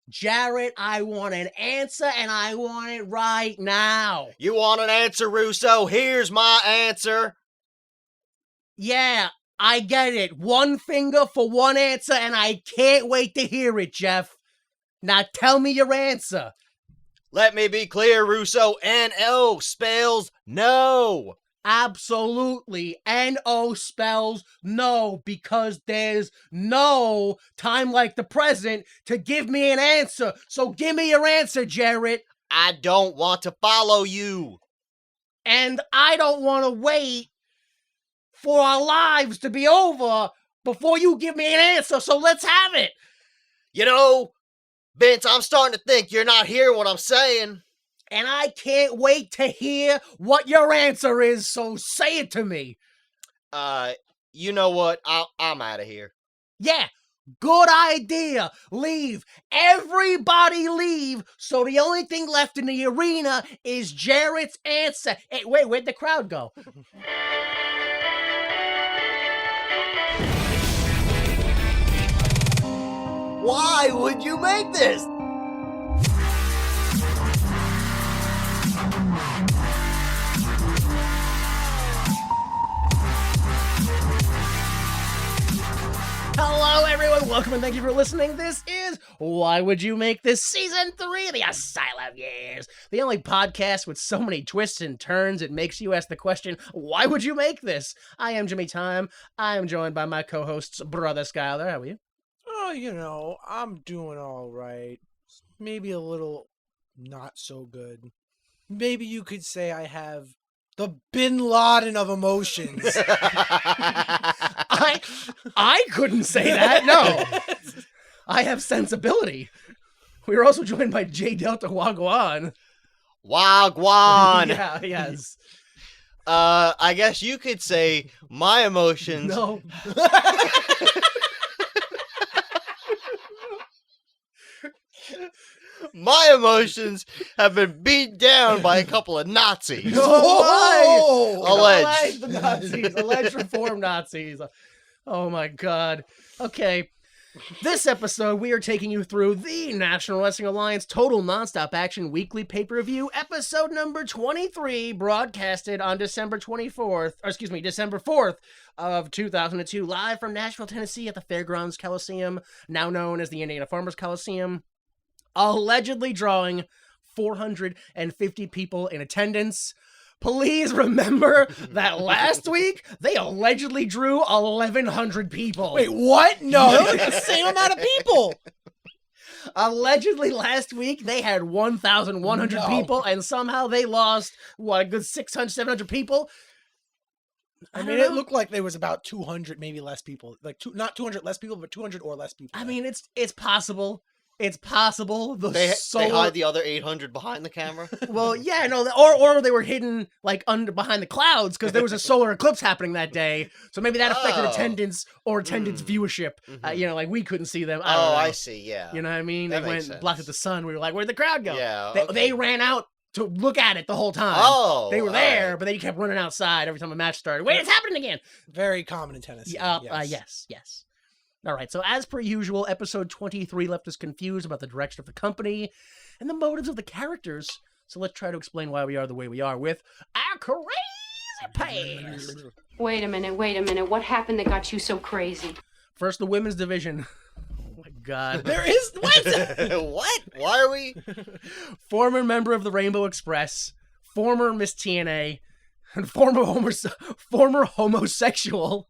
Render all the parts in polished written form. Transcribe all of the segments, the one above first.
Jarrett, I want an answer, and I want it right now. You want an answer, Russo? Here's my answer. Yeah, I get it. One finger for one answer, and I can't wait to hear it, Jeff. Now tell me your answer. Let me be clear, Russo. N-O spells no. Absolutely. N-O spells no, because there's no time like the present to give me an answer. So give me your answer, Jarrett. I don't want to follow you. And I don't want to wait for our lives to be over before you give me an answer, so let's have it. You know, Vince, I'm starting to think you're not hearing what I'm saying. And I can't wait to hear what your answer is, so say it to me. You know what? I'm out of here. Yeah, good idea. Leave. Everybody leave, so the only thing left in the arena is Jarrett's answer. Hey, wait, where'd the crowd go? Why would you make this? Hello, everyone. Welcome and thank you for listening. This is Why Would You Make This Season 3 of the Asylum Years, the only podcast with so many twists and turns it makes you ask the question, why would you make this? I am Jimmy Time. I am joined by my co-hosts, Brother Skyler. How are you? Oh, I'm doing all right. Maybe a little not so good. Maybe you could say I have the Bin Laden of emotions. I couldn't say that, no. I have sensibility. We are also joined by J Delta Wagwan. Wagwan. Yeah, yes. I guess you could say my emotions. No. My emotions have been beat down by a couple of Nazis. No! Alleged. The Nazis. Alleged reform Nazis. Oh my god. Okay. This episode, we are taking you through the National Wrestling Alliance Total Nonstop Action Weekly Pay-Per-View, episode number 23, broadcasted on December 4th of 2002, live from Nashville, Tennessee at the Fairgrounds Coliseum, now known as the Indiana Farmers Coliseum, allegedly drawing 450 people in attendance. Please remember that last week, they allegedly drew 1,100 people. Wait, what? No, that was the same amount of people. Allegedly last week, they had 1,100 people, and somehow they lost, a good 600, 700 people? I mean, it looked like there was about 200, maybe less people. Like, not 200 less people, but 200 or less people. I mean, it's possible. It's possible. They hide the other 800 behind the camera? Well, yeah, no, or they were hidden, like, behind the clouds, because there was a solar eclipse happening that day, so maybe that affected attendance or attendance viewership. Mm-hmm. Like, we couldn't see them. I don't know. I see, yeah. You know what I mean? That they makes went sense. blocked at the sun. We were like, where'd the crowd go? Yeah, They ran out to look at it the whole time. Oh, they were there, right. but they kept running outside every time a match started. Wait, it's happening again! Very common in Tennessee. Yes. All right, so as per usual, episode 23 left us confused about the direction of the company and the motives of the characters. So let's try to explain why we are the way we are with our crazy past. Wait a minute. What happened that got you so crazy? First, the women's division. Oh my god. There is... What? What? Why are we... Former member of the Rainbow Express, former Miss TNA, and former homosexual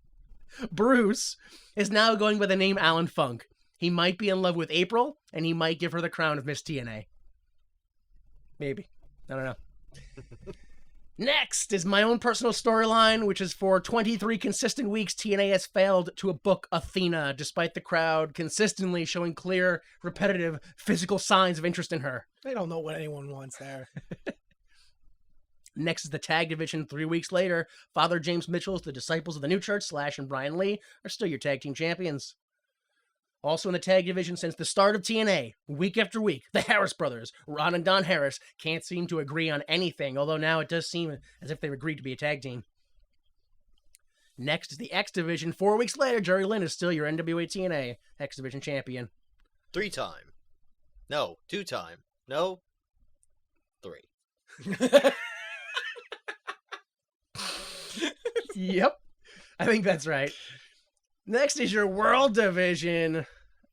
Bruce is now going by the name Alan Funk. He might be in love with April, and he might give her the crown of Miss TNA. Maybe. I don't know. Next is my own personal storyline, which is for 23 consistent weeks, TNA has failed to book Athena, despite the crowd consistently showing clear, repetitive, physical signs of interest in her. They don't know what anyone wants there. Next is the tag division 3 weeks later. Father James Mitchell's The Disciples of the New Church, Slash and Brian Lee are still your tag team champions. Also in the tag division since the start of TNA, week after week, the Harris brothers, Ron and Don Harris, can't seem to agree on anything, although now it does seem as if they've agreed to be a tag team. Next is the X division. 4 weeks later, Jerry Lynn is still your NWA TNA X division champion. 3-time. No, 2-time. No, 3. Yep. I think that's right. Next is your World Division.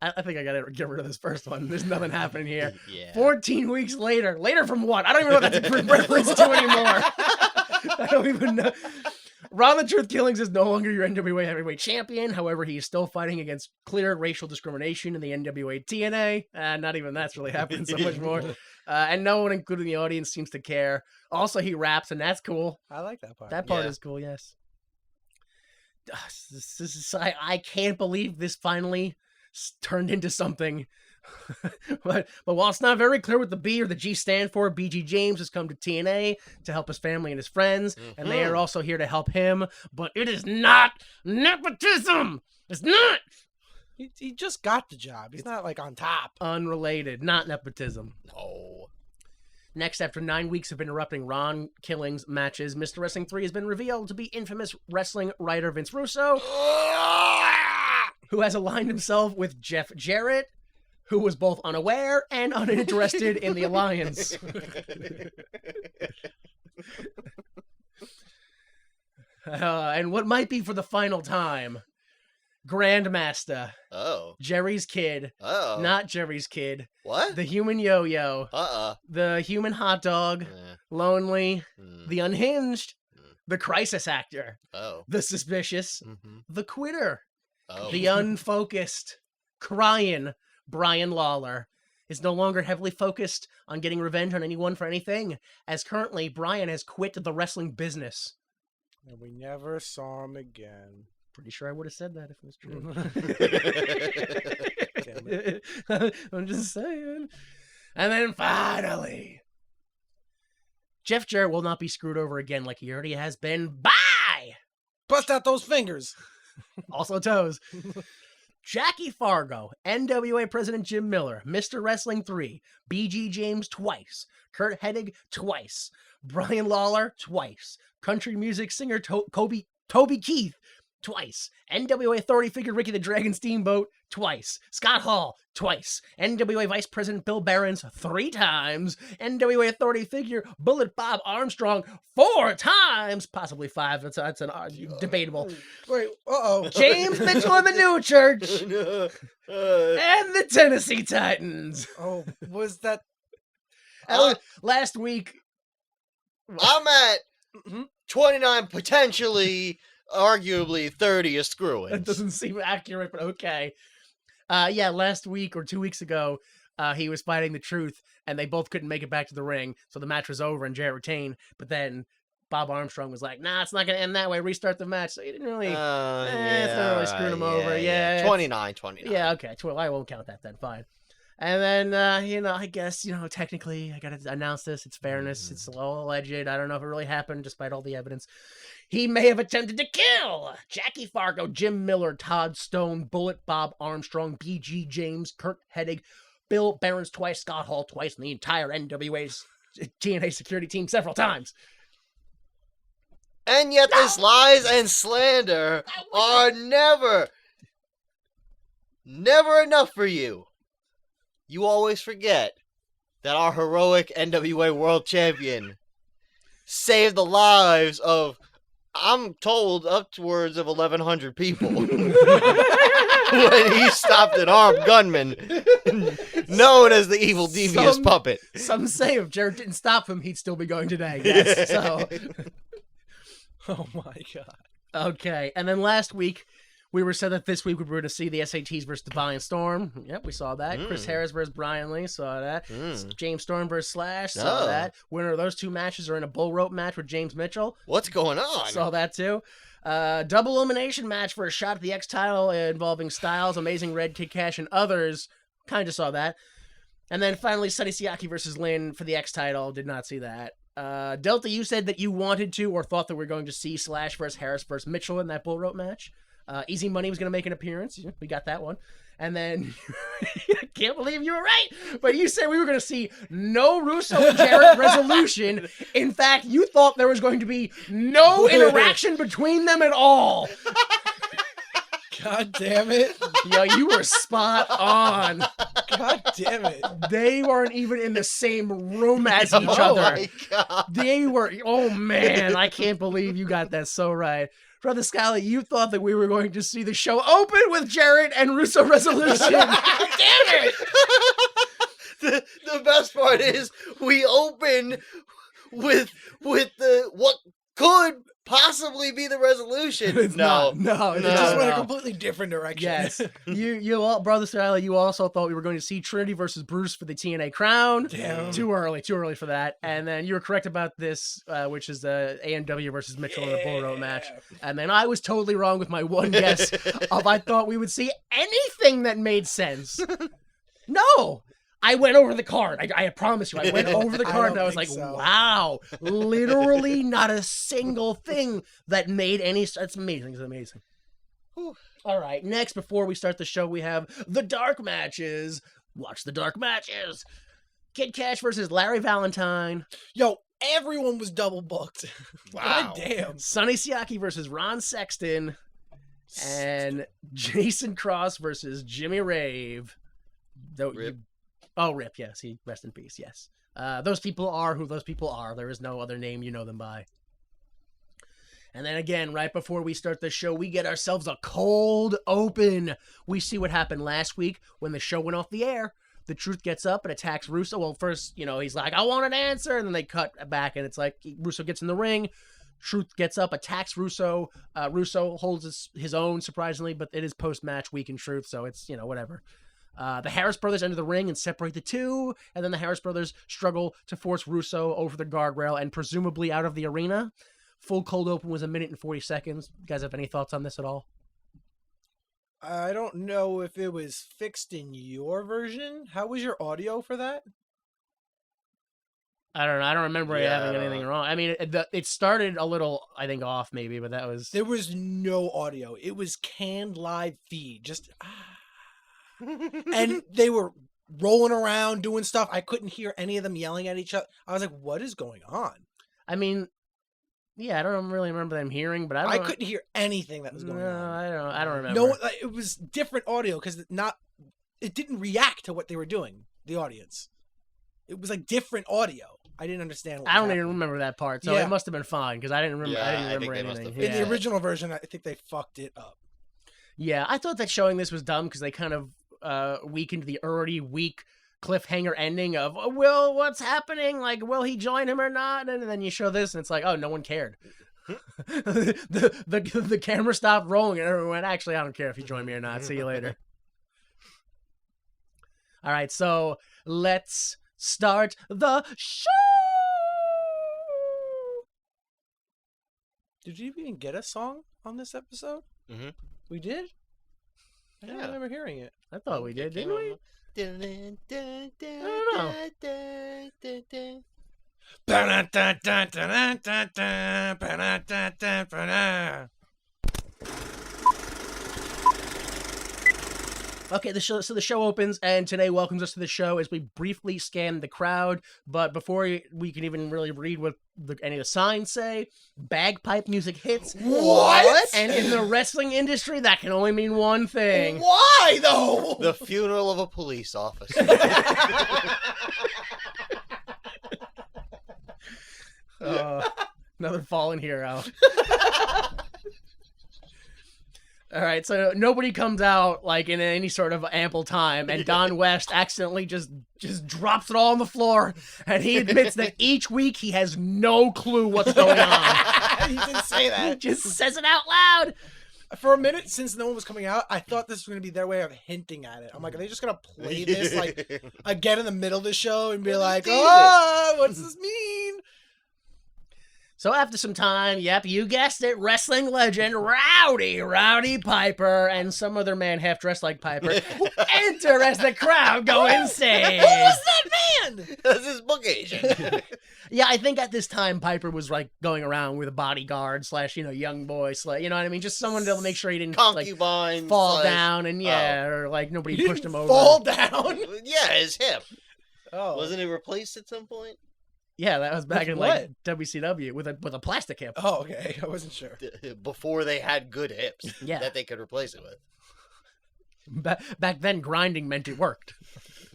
I think I gotta get rid of this first one. There's nothing happening here. Yeah. 14 weeks later. Later from what? I don't even know what that's a reference to anymore. I don't even know. Ron the Truth Killings is no longer your NWA Heavyweight Champion. However, he is still fighting against clear racial discrimination in the NWA TNA. Not even that's really happening so much more. And no one, including the audience, seems to care. Also, he raps, and that's cool. I like that part. That part Yeah. is cool, yes. I can't believe this finally turned into something. but while it's not very clear what the B or the G stand for, BG James has come to TNA to help his family and his friends, and they are also here to help him. But it is not nepotism. It's not. He just got the job. He's not like on top. Unrelated, not nepotism. No. Next, after 9 weeks of interrupting Ron Killings matches, Mr. Wrestling 3 has been revealed to be infamous wrestling writer Vince Russo, who has aligned himself with Jeff Jarrett, who was both unaware and uninterested in the alliance. And what might be for the final time, Grandmaster, Oh. Jerry's kid, Oh. not Jerry's kid, What? the human yo-yo, Uh-uh. the human hot dog, Eh. Lonely, Mm. the unhinged, the crisis actor, Oh. the suspicious, Mm-hmm. the quitter, Oh. the unfocused, crying Brian Lawler is no longer heavily focused on getting revenge on anyone for anything, as currently Brian has quit the wrestling business. And we never saw him again. Pretty sure I would have said that if it was true. Damn it. I'm just saying. And then finally, Jeff Jarrett will not be screwed over again like he already has been. Bye! Bust out those fingers. Also toes. Jackie Fargo, NWA President Jim Miller, Mr. Wrestling 3, BG James twice, Kurt Hennig twice, Brian Lawler twice, country music singer Toby Keith twice, NWA Authority figure Ricky the Dragon Steamboat twice, Scott Hall twice, NWA Vice President Bill Behrens 3 times, NWA Authority figure Bullet Bob Armstrong 4 times, possibly 5. That's an debatable. Wait, uh-oh. James Mitchell and the New Church Uh, and the Tennessee Titans. Oh, was that... Last week, I'm at Mhm. 29, potentially, arguably 30 of that screw-ins. doesn't seem accurate, but okay. Yeah, last week or 2 weeks ago, he was fighting the Truth, and they both couldn't make it back to the ring, so the match was over and Jarrett retained. But then Bob Armstrong was like, "Nah, it's not gonna end that way. Restart the match." So he didn't really. It's not really screwing him over. Yeah, it's- 29. Yeah, okay. Well, I won't count that then. Fine. And then, I guess, technically, I gotta announce this. It's fairness. It's all alleged. I don't know if it really happened, despite all the evidence. He may have attempted to kill Jackie Fargo, Jim Miller, Todd Stone, Bullet Bob Armstrong, BG James, Kurt Hennig, Bill Behrens twice, Scott Hall twice, and the entire NWA's TNA security team several times. And yet this lies and slander are never enough for you. You always forget that our heroic NWA World Champion saved the lives of, I'm told, upwards of 1,100 people when he stopped an armed gunman known as the evil devious puppet. Some say if Jarrett didn't stop him, he'd still be going today. Yes, so... Oh my god. Okay, and then last week, we were said that this week we were going to see the SATs versus Divine Storm. Yep, we saw that. Chris Harris versus Brian Lee, saw that. James Storm versus Slash, saw that. Winner of those 2 matches are in a bull rope match with James Mitchell. What's going on? Saw that too. Double elimination match for a shot at the X title involving Styles, Amazing Red, Kid Cash, and others. Kind of saw that. And then finally, Sonny Siaki versus Lynn for the X title. Did not see that. Delta, you said that you wanted to or thought that we were going to see Slash versus Harris versus Mitchell in that bull rope match. Easy Money was going to make an appearance. We got that one. And then, I can't believe you were right, but you said we were going to see no Russo and Jarrett resolution. In fact, you thought there was going to be no interaction between them at all. God damn it. Yo, you were spot on. God damn it. They weren't even in the same room as each Oh other. my God. They were, oh man, I can't believe you got that so right. Brother Scally, you thought that we were going to see the show open with Jarrett and Russo Resolution. Damn it! The best part is we open with the what could possibly be the resolution. It's not. No, it's It just not. went a No. completely different direction. Yes. You all, Brother Scally, you also thought we were going to see Trinity versus Bruce for the TNA crown. Damn. Too early for that. And then you were correct about this, which is the AMW versus Mitchell in the Bull Rope match. And then I was totally wrong with my one guess of I thought we would see anything that made sense. No. I went over the card. I promise you. I went over the I card don't and I was think like, so. wow. Literally not a single thing that made any sense. It's amazing. It's amazing. Whew. All right. Next, before we start the show, we have the dark matches. Watch the dark matches. Kid Cash versus Larry Valentine. Yo, everyone was double booked. Wow. God damn. Sonny Siaki versus Ron Sexton. And Jason Cross versus Jimmy Rave. Rip. Rip, yes. He rest in peace, yes. Those people are who those people are. There is no other name you know them by. And then again, right before we start the show, we get ourselves a cold open. We see what happened last week when the show went off the air. The Truth gets up and attacks Russo. Well, first, he's like, I want an answer. And then they cut back and it's like Russo gets in the ring. Truth gets up, attacks Russo. Russo holds his own, surprisingly, but it is post-match week in Truth, so it's, whatever. The Harris brothers enter the ring and separate the two, and then the Harris brothers struggle to force Russo over the guardrail and presumably out of the arena. Full cold open was 1 minute and 40 seconds. You guys have any thoughts on this at all? I don't know if it was fixed in your version. How was your audio for that? I don't know. I don't remember it Yeah, having I don't anything know. wrong. I mean, it started a little, I think, off maybe, but that was... There was no audio. It was canned live feed. Just and they were rolling around doing stuff. I couldn't hear any of them yelling at each other. I was like, what is going on? I mean, yeah, I don't really remember them hearing, but I couldn't hear anything that was going on. I don't remember. No, it was different audio because it didn't react to what they were doing, the audience. It was like different audio. I didn't understand what I was don't even happening. remember that part, so Yeah. it must have been fine because I didn't remember. Yeah, I I didn't think remember they must anything. have In the original version, I think they fucked it up. Yeah, I thought that showing this was dumb because they kind of weakened the already weak cliffhanger ending of, oh, Will, what's happening? Like, will he join him or not? And then you show this, and it's like, oh, no one cared. the camera stopped rolling, and everyone went, actually, I don't care if you join me or not. See you later. All right, so let's start the show. Did you even get a song on this episode? Mhm. We did? I don't Yeah. remember hearing it. I thought we did, didn't we? Okay, the show opens, and today welcomes us to the show as we briefly scan the crowd. But before we can even really read what any of the signs say, bagpipe music hits. What? And in the wrestling industry, that can only mean one thing. Why though? The funeral of a police officer. Another fallen hero. All right, so nobody comes out like in any sort of ample time, and Don West accidentally just drops it all on the floor, and he admits that each week he has no clue what's going on. He didn't say He that. just says it out loud. For a minute, since no one was coming out, I thought this was going to be their way of hinting at it. I'm like, are they just going to play this like again in the middle of the show and be like, tease it. oh, what's this mean? So after some time, yep, you guessed it, wrestling legend Rowdy Piper and some other man half dressed like Piper enter as the crowd go insane. Who was that man? That's his book agent. Yeah, I think at this time Piper was like going around with a bodyguard / young boy / you know what I mean, just someone to make sure he didn't like Concubine. fall / down and or like nobody He pushed didn't him over. fall down. Yeah, his hip. Oh, Wasn't it replaced at some point? Yeah, that was back With in like WCW with a plastic hip. Oh, okay. I wasn't sure. Before they had good hips Yeah. that they could replace it with. Back then, grinding meant it worked.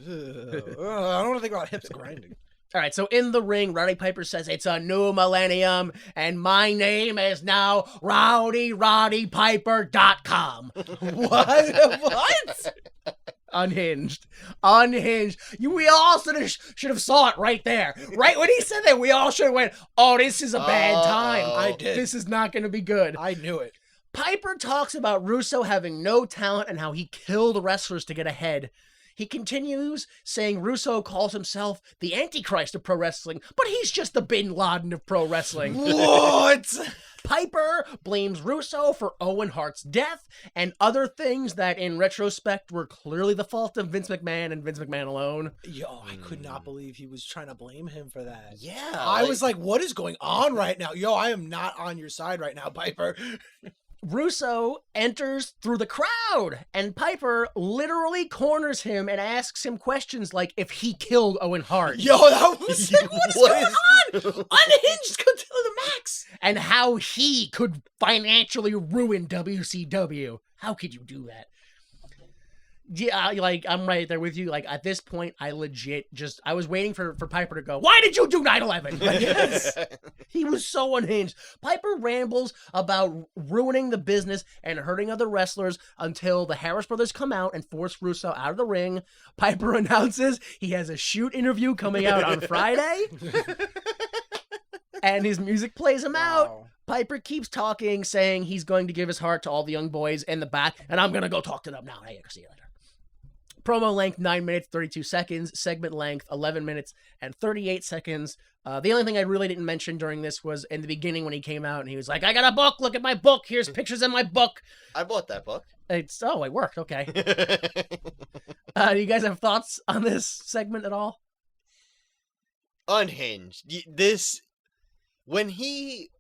don't want to think about hips grinding. All right, so in the ring, Roddy Piper says it's a new millennium, and my name is now RowdyRoddyPiper.com. What? Unhinged. We all should have saw it right there. Right when he said that, we all should have went, oh, this is a bad time. I did. This is not going to be good. I knew it. Piper talks about Russo having no talent and how he killed wrestlers to get ahead. He continues saying Russo calls himself the Antichrist of pro wrestling, but he's just the Bin Laden of pro wrestling. What? Piper blames Russo for Owen Hart's death and other things that, in retrospect, were clearly the fault of Vince McMahon and Vince McMahon alone. Yo, I could not believe he was trying to blame him for that. Yeah. I was like, what is going on right now? Yo, I am not on your side right now, Piper. Russo enters through the crowd, and Piper literally corners him and asks him questions like if he killed Owen Hart. Yo, that was like, what is going on? Unhinged go to the max. And how he could financially ruin WCW. How could you do that? Yeah, like, I'm right there with you. Like, at this point, I legit I was waiting for Piper to go, why did you do 9/11? Like, yes. He was so unhinged. Piper rambles about ruining the business and hurting other wrestlers until the Harris brothers come out and force Russo out of the ring. Piper announces he has a shoot interview coming out on Friday. And his music plays him out. Piper keeps talking, saying he's going to give his heart to all the young boys in the back, and I'm going to go talk to them now. Hey, see you later. Promo length, 9 minutes, 32 seconds. Segment length, 11 minutes and 38 seconds. The only thing I really didn't mention during this was in the beginning when he came out and he was like, I got a book. Look at my book. Here's pictures in my book. I bought that book. It worked. Okay. Do you guys have thoughts on this segment at all? Unhinged. When he...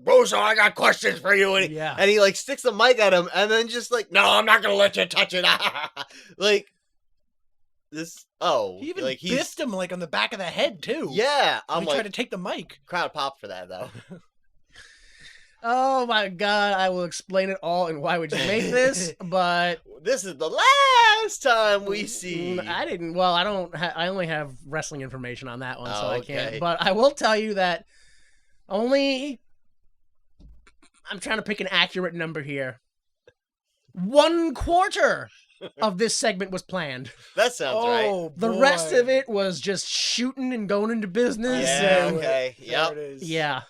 Russo, I got questions for you. And he like sticks the mic at him and then just like, no, I'm not going to let you touch it. Like, this, he even biffed him like on the back of the head too. Yeah. I'm like, tried to take the mic. Crowd pop for that though. Oh my God. I will explain it all and why would you make this, but... This is the last time we see... I only have wrestling information on that one, so I can't. Okay. But I will tell you that I'm trying to pick an accurate number here. 1/4 of this segment was planned. That sounds right. The rest of it was just shooting and going into business. Yeah, okay. Yep. There it is. Yeah.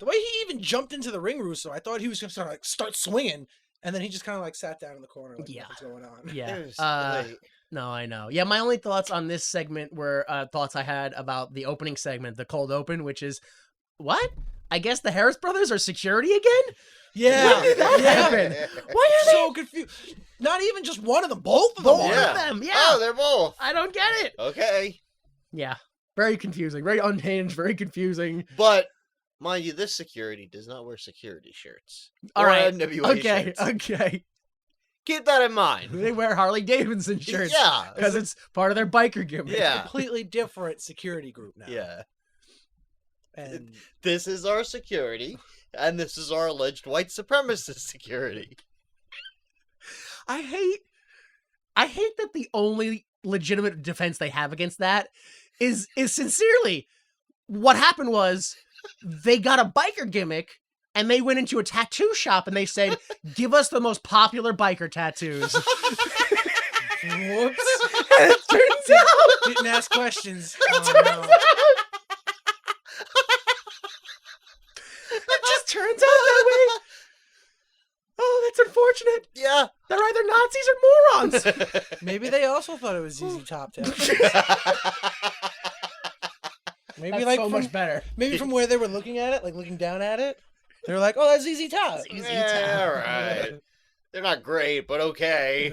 The way he even jumped into the ring, Russo, I thought he was going to start swinging, and then he just kind of like sat down in the corner like what's going on. Yeah. No, I know. Yeah, my only thoughts on this segment were thoughts I had about the opening segment, the cold open, which is, what? I guess the Harris brothers are security again? Yeah. When did that happen? Why are they so confused? Not even just one of them, both of them. both of them? Yeah. Oh, they're both. I don't get it. Okay. Yeah. Very confusing. Very unhinged. Very confusing. But, mind you, this security does not wear security shirts. All or right. NWA shirts. Okay. Keep that in mind. They wear Harley Davidson shirts. Yeah. Because it's part of their biker gimmick. Yeah. Completely different security group now. Yeah. And this is our security, and this is our alleged white supremacist security. I hate that the only legitimate defense they have against that is sincerely what happened was they got a biker gimmick and they went into a tattoo shop and they said, give us the most popular biker tattoos. whoops. And it turns out Didn't ask questions. it just turns out that way. Oh, that's unfortunate. Yeah. They're either Nazis or morons. Maybe they also thought it was ZZ Top tattoos. Maybe That's like so much better. Maybe from where they were looking at it, like looking down at it, they were like, "Oh, that's ZZ Top." Yeah, all right. They're not great, but okay.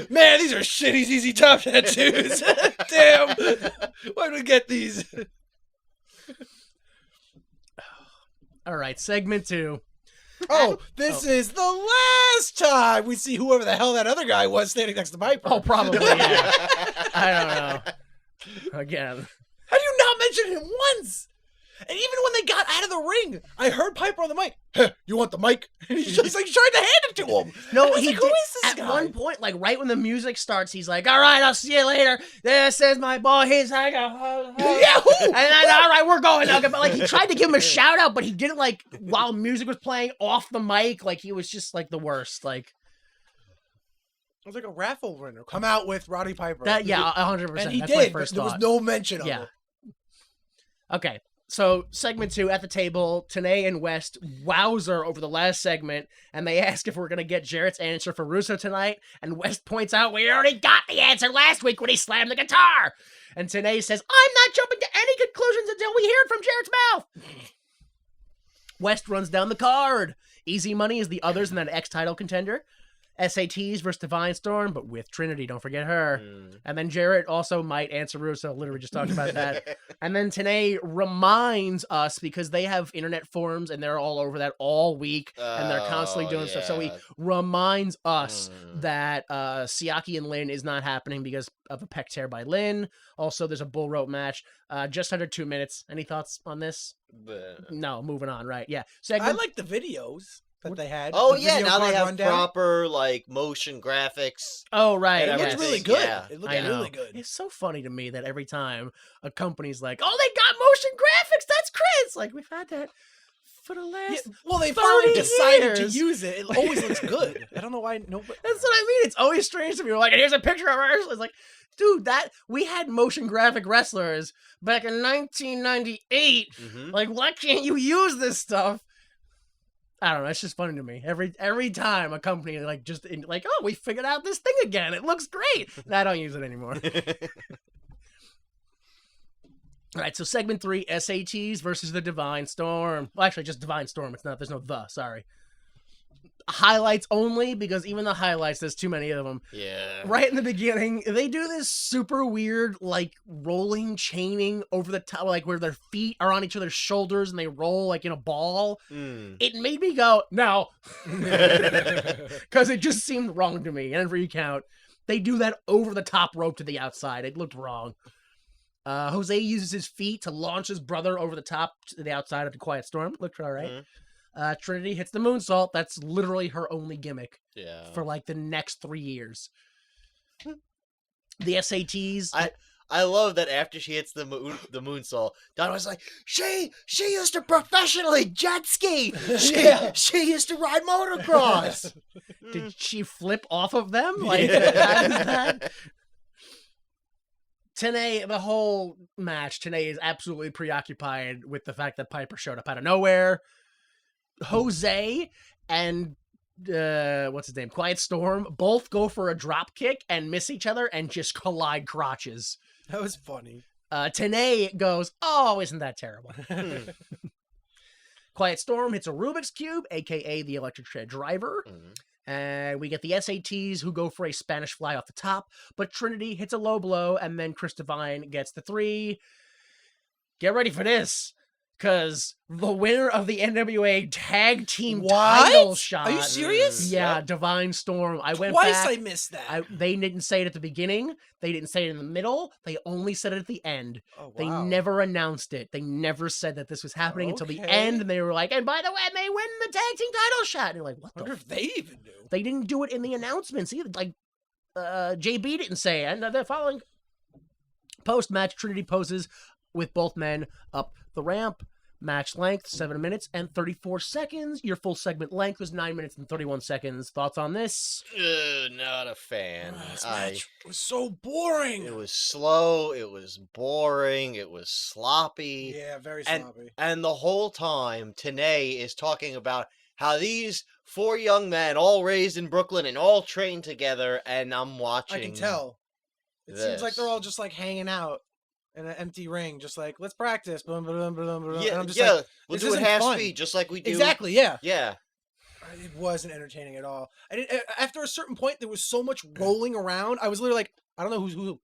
Man, these are shitty ZZ Top tattoos. Damn. Why did we get these? All right, segment 2. Oh, this is the last time we see whoever the hell that other guy was standing next to Piper. Oh, probably, yeah. I don't know. Again. How do you not mention him once? And even when they got out of the ring, I heard Piper on the mic. Hey, you want the mic? And he's just like trying to hand it to him. No, And I was he like, did. who is this At guy? one point, like right when the music starts, he's like, "All right, I'll see you later. This is my boy. He's like, Yeah, who? And then, all right, we're going now." But like, he tried to give him a shout out, but he did it like while music was playing off the mic. Like he was just like the worst. Like It was like a raffle winner. Come out with Roddy Piper. that. Yeah, 100%. And he That's my did, but first there was thought. no mention of Yeah. it. Okay, so segment 2 at the table, Tenay and West wowzer over the last segment, and they ask if we're gonna get Jarrett's answer for Russo tonight, and West points out we already got the answer last week when he slammed the guitar, and Tenay says, "I'm not jumping to any conclusions until we hear it from Jarrett's mouth." West runs down the card. Easy Money is the others in that X-title contender. SATs versus Divine Storm, but with Trinity, don't forget her. And then Jarrett also might answer Russo, literally just talked about that. And then Tenay reminds us, because they have internet forums and they're all over that all week, and they're constantly doing stuff. So he reminds us that Siaki and Lynn is not happening because of a pec tear by Lynn. Also, there's a bull rope match, just under 2 minutes. Any thoughts on this? No, moving on, right. Yeah. I like the videos that they had. Oh the yeah, video now they card have rundown. proper like motion graphics. Oh, right. And It yes. looked really good. Yeah. It looked I know. really good. It's so funny to me that every time a company's like, "Oh, they got motion graphics. That's Chris." Like we've had that for the last. Yeah, well, they 30 finally decided to years. use it. It always looks good. I don't know why nobody. That's what I mean. It's always strange to me. We're like, "Here's a picture of our wrestlers." It's like, dude, that we had motion graphic wrestlers back in 1998. Like, why can't you use this stuff? I don't know. It's just funny to me. Every time a company like oh, we figured out this thing again. It looks great. And I don't use it anymore. All right, so segment 3, SATs versus the Divine Storm. Well, actually, just Divine Storm. It's not. There's no the. Sorry. Highlights only, because even the highlights, there's too many of them. Yeah. Right in the beginning, they do this super weird, like, rolling chaining over the top, like, where their feet are on each other's shoulders and they roll, like, in a ball. It made me go, no. Because it just seemed wrong to me. And every count, they do that over the top rope to the outside. It looked wrong. Jose uses his feet to launch his brother over the top to the outside of the Quiet Storm. Looked all right. Trinity hits the moonsault. That's literally her only gimmick for like the next 3 years. The SATs. I love that after she hits the moonsault, Donna was like, she used to professionally jet ski. She used to ride motocross. Did she flip off of them? Like, how does that? Tenay, the whole match, Tenay is absolutely preoccupied with the fact that Piper showed up out of nowhere. Jose and what's his name? Quiet Storm both go for a drop kick and miss each other and just collide crotches. That was funny. Tenay goes, "Oh, isn't that terrible?" Quiet Storm hits a Rubik's Cube, aka the electric chair driver. And we get the SATs who go for a Spanish fly off the top, but Trinity hits a low blow, and then Chris Divine gets the 3. Get ready for this, because the winner of the NWA Tag Team title shot. Are you serious? Yeah, Divine Storm. I went Twice back. I missed that. They didn't say it at the beginning. They didn't say it in the middle. They only said it at the end. Oh, wow. They never announced it. They never said that this was happening until the Okay. end. And they were like, and by the way, they win the tag team title shot. And you're like, what I wonder the if they even knew. They didn't do it in the announcements either. Like, JB didn't say it. And the following post-match, Trinity poses with both men up the ramp. Match length, 7 minutes and 34 seconds. Your full segment length was 9 minutes and 31 seconds. Thoughts on this? Not a fan. This match was so boring. It was slow. It was boring. It was sloppy. Yeah, very sloppy. And the whole time, Tenay is talking about how these 4 young men, all raised in Brooklyn and all trained together, and I'm watching. I can tell. It seems like this. they're all just like hanging out in an empty ring, just like, let's practice. Blah, blah, blah, blah, blah. Yeah, And I'm just yeah. like, We'll this do it isn't half fun. speed, just like we do. Exactly, yeah. Yeah. It wasn't entertaining at all. After a certain point, there was so much rolling around. I was literally like, I don't know who's who.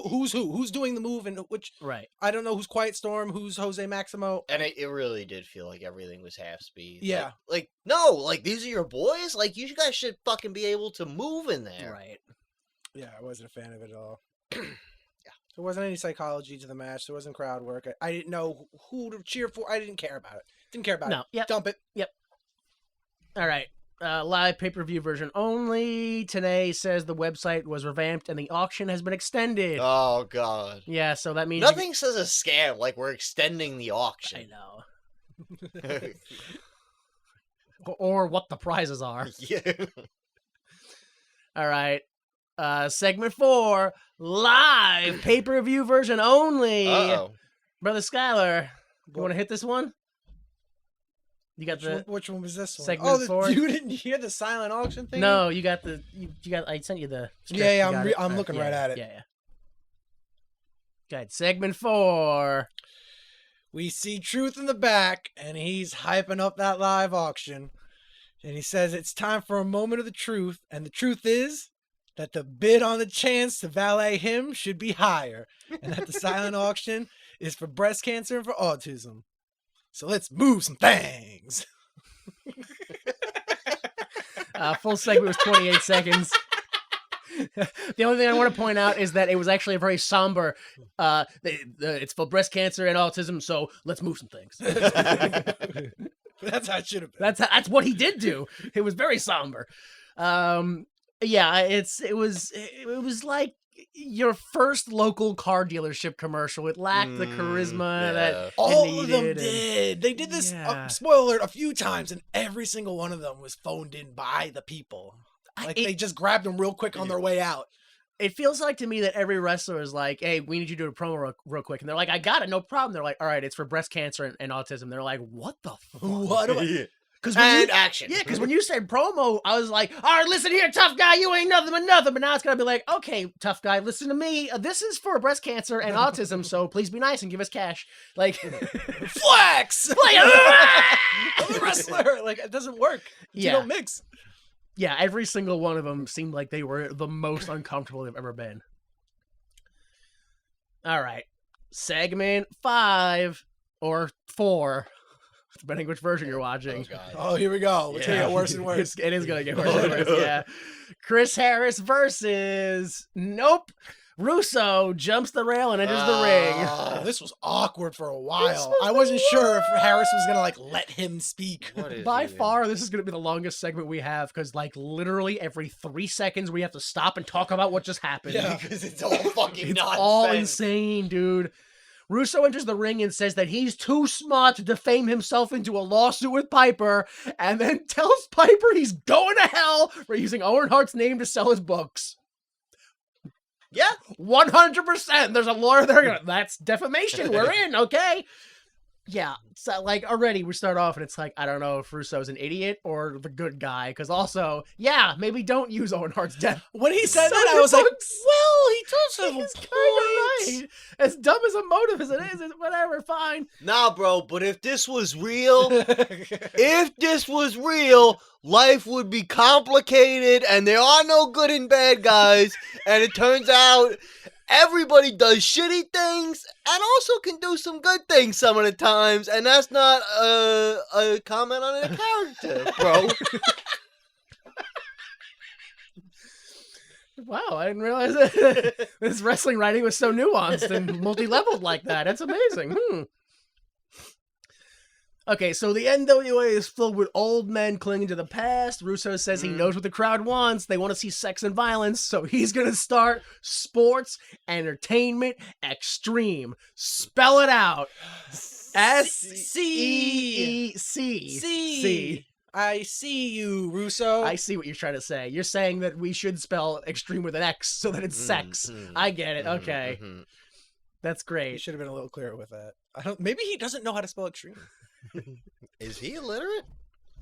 Who's who? Who's doing the move and which? Right. I don't know who's Quiet Storm, who's Jose Maximo. And it really did feel like everything was half speed. Yeah. Like, no, like, these are your boys? Like, you guys should fucking be able to move in there. Right. Yeah, I wasn't a fan of it at all. There wasn't any psychology to the match. There wasn't crowd work. I didn't know who to cheer for. I didn't care about it. Didn't care about No, it. yep. Dump it. All right. Live pay-per-view version only. Today says the website was revamped and the auction has been extended. Oh God. Yeah, so that means Nothing says a scam like we're extending the I auction. know. Or what the prizes are. Yeah. All right. Segment 4, live pay-per-view version only. Uh-oh. Brother Skylar, you want to hit this one? You got Which one was this one? segment 4? You didn't hear the silent auction thing? No, you got the you got. I sent you the. Script. Yeah, You got it. I'm looking right at it. Yeah. Good. Segment 4. We see Truth in the back, and he's hyping up that live auction. And he says it's time for a moment of the truth. And the truth is that the bid on the chance to valet him should be higher. And that the silent auction is for breast cancer and for autism. So let's move some things. Full segment was 28 seconds. The only thing I want to point out is that it was actually a very somber. It's for breast cancer and autism, so let's move some things. That's how it should have been. That's what he did do. It was very somber. Yeah, it was like your first local car dealership commercial. It lacked the charisma that all of them needed, did. They did this, Yeah. spoiler alert, a few times, and every single one of them was phoned in by the people. Like, they just grabbed them real quick on their way out. It feels like to me that every wrestler is like, hey, we need you to do a promo real quick. And they're like, I got it, no problem. They're like, all right, it's for breast cancer and autism. They're like, what the fuck? What do I... Because Action. Yeah, because when you said promo, I was like, all right, listen here, tough guy, you ain't nothing but nothing. But now it's going to be like, okay, tough guy, listen to me. This is for breast cancer and autism, so please be nice and give us cash. Like, flex! I'm a wrestler! Like, it doesn't work. You don't mix. Yeah, every single one of them seemed like they were the most uncomfortable they've ever been. All right. Segment 5 or 4, depending which version you're watching. Oh, God. Oh, here we go. It's going to get worse and worse. It is going to get worse and worse, yeah. Chris Harris versus... Nope. Russo jumps the rail and enters the ring. Oh, this was awkward for a while. I wasn't sure if Harris was going to, let him speak. By far, this is going to be the longest segment we have because, literally every 3 seconds we have to stop and talk about what just happened. Yeah. Because it's all fucking It's nonsense. all insane, dude. Russo enters the ring and says that he's too smart to defame himself into a lawsuit with Piper, and then tells Piper he's going to hell for using Owen Hart's name to sell his books. Yeah. 100%. There's a lawyer there going, that's defamation. We're in, okay? Yeah. So, already we start off and it's like, I don't know if Russo's an idiot or the good guy. Because also, yeah, maybe don't use Owen Hart's death. When he said that, I was like, well, he does have a He's kind of right. As dumb as a motive as it is, it's whatever, fine. Nah, bro, but if this was real, life would be complicated and there are no good and bad guys. And it turns out everybody does shitty things and also can do some good things some of the times. And that's not a comment on a character, bro. Wow, I didn't realize that this wrestling writing was so nuanced and multi-leveled like that. That's amazing. Okay, so the NWA is filled with old men clinging to the past. Russo says he knows what the crowd wants. They want to see sex and violence, so he's going to start sports, entertainment, extreme. Spell it out. S-C-E-C. I see you, Russo. I see what you're trying to say. You're saying that we should spell extreme with an X so that it's sex. I get it. Okay. That's You great. should have been a little clearer with that. Maybe he doesn't know how to spell extreme. Is he illiterate?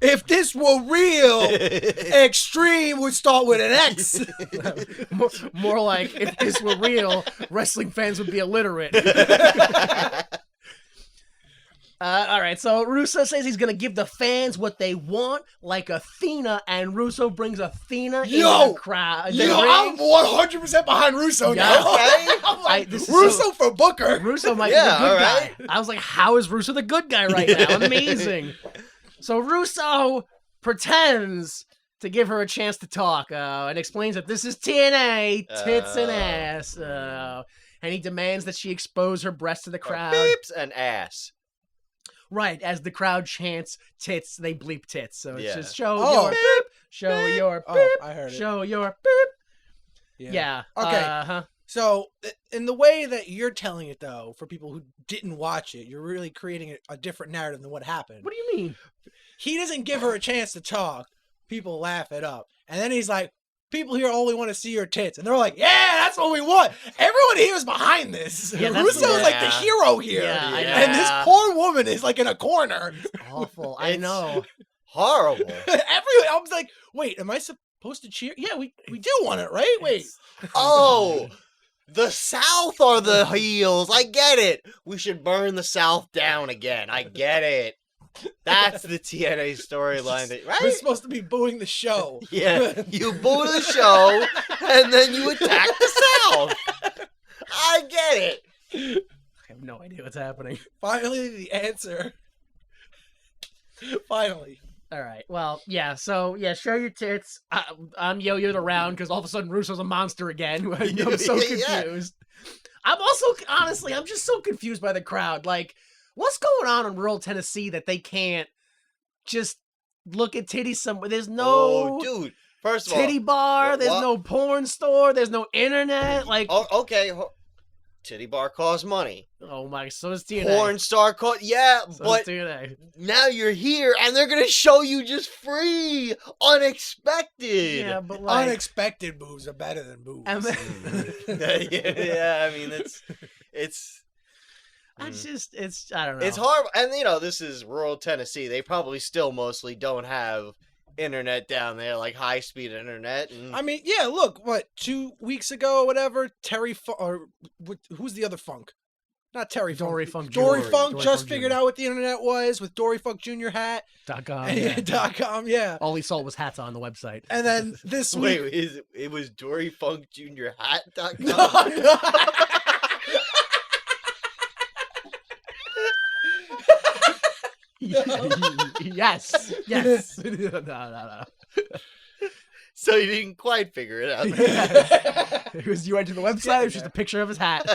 If this were real, extreme would start with an X. More like, if this were real, wrestling fans would be illiterate. All right, so Russo says he's going to give the fans what they want, like Athena, and Russo brings Athena into the crowd. I'm 100% behind Russo now. Okay. I'm like, this is Russo for Booker. Russo might be the good all guy. right. I was like, how is Russo the good guy right now? Amazing. So Russo pretends to give her a chance to talk and explains that this is TNA, tits and ass. and he demands that she expose her breasts to the crowd. Beeps and ass. Right, as the crowd chants tits, they bleep tits. So it's Yeah. just show Oh. your beep, show your beep, Oh, I heard it. show your beep. Yeah. Yeah. Okay. So, in the way that you're telling it, though, for people who didn't watch it, you're really creating a different narrative than what happened. What do you mean? He doesn't give her a chance to talk. People laugh it up. And then he's like, people here only want to see your tits. And they're like, yeah, that's what we want. Everyone here is behind this. Yeah, that's- Russo's like the Yeah. hero here. Yeah, I know. And this poor woman is like in a corner. Awful. I It's- know. Horrible. I was like, wait, am I supposed to cheer? Yeah, we do want it, right? Wait. Oh, the South are the heels. I get it. We should burn the South down again. I get it. That's the TNA storyline, We're Oh, right? supposed to be booing the show. Yeah, you boo the show, and then you attack the South. I get it. I have no idea what's happening. Finally, the answer. Finally. All right. Well, yeah. So, yeah, show your tits. I'm yo-yoed around because all of a sudden Russo's a monster again. I'm so Yeah. confused. I'm also, honestly, I'm just so confused by the crowd. Like, what's going on in rural Tennessee that they can't just look at titties somewhere? There's no Oh, dude. First of all, titty bar. There's what? no porn store. There's no internet. Like, oh, okay. Titty bar costs money. oh my, so does TNA. Porn star cost, yeah, So but does TNA. now you're here and they're gonna show you just free, unexpected. Yeah, but like, Unexpected boobs are better than boobs. and then- yeah, I mean it's I just, I don't know. it's horrible. And this is rural Tennessee. They probably still mostly don't have internet down there, like high speed internet. And I mean, yeah, look, what, 2 weeks ago or whatever, who's the other Funk? Not Terry Dory Funk. Funk Dory Jr. Funk Dory just Funk figured Jr. out what the internet was with Dory Funk Jr. hat. .com. And Yeah. .com, yeah. All he saw was hats on the website. And then this week. wait, it was Dory Funk Jr. Hat.com? No. Yes. Yes. No. So you didn't quite figure it out. It was, you went to the website, it was just a picture of his hat.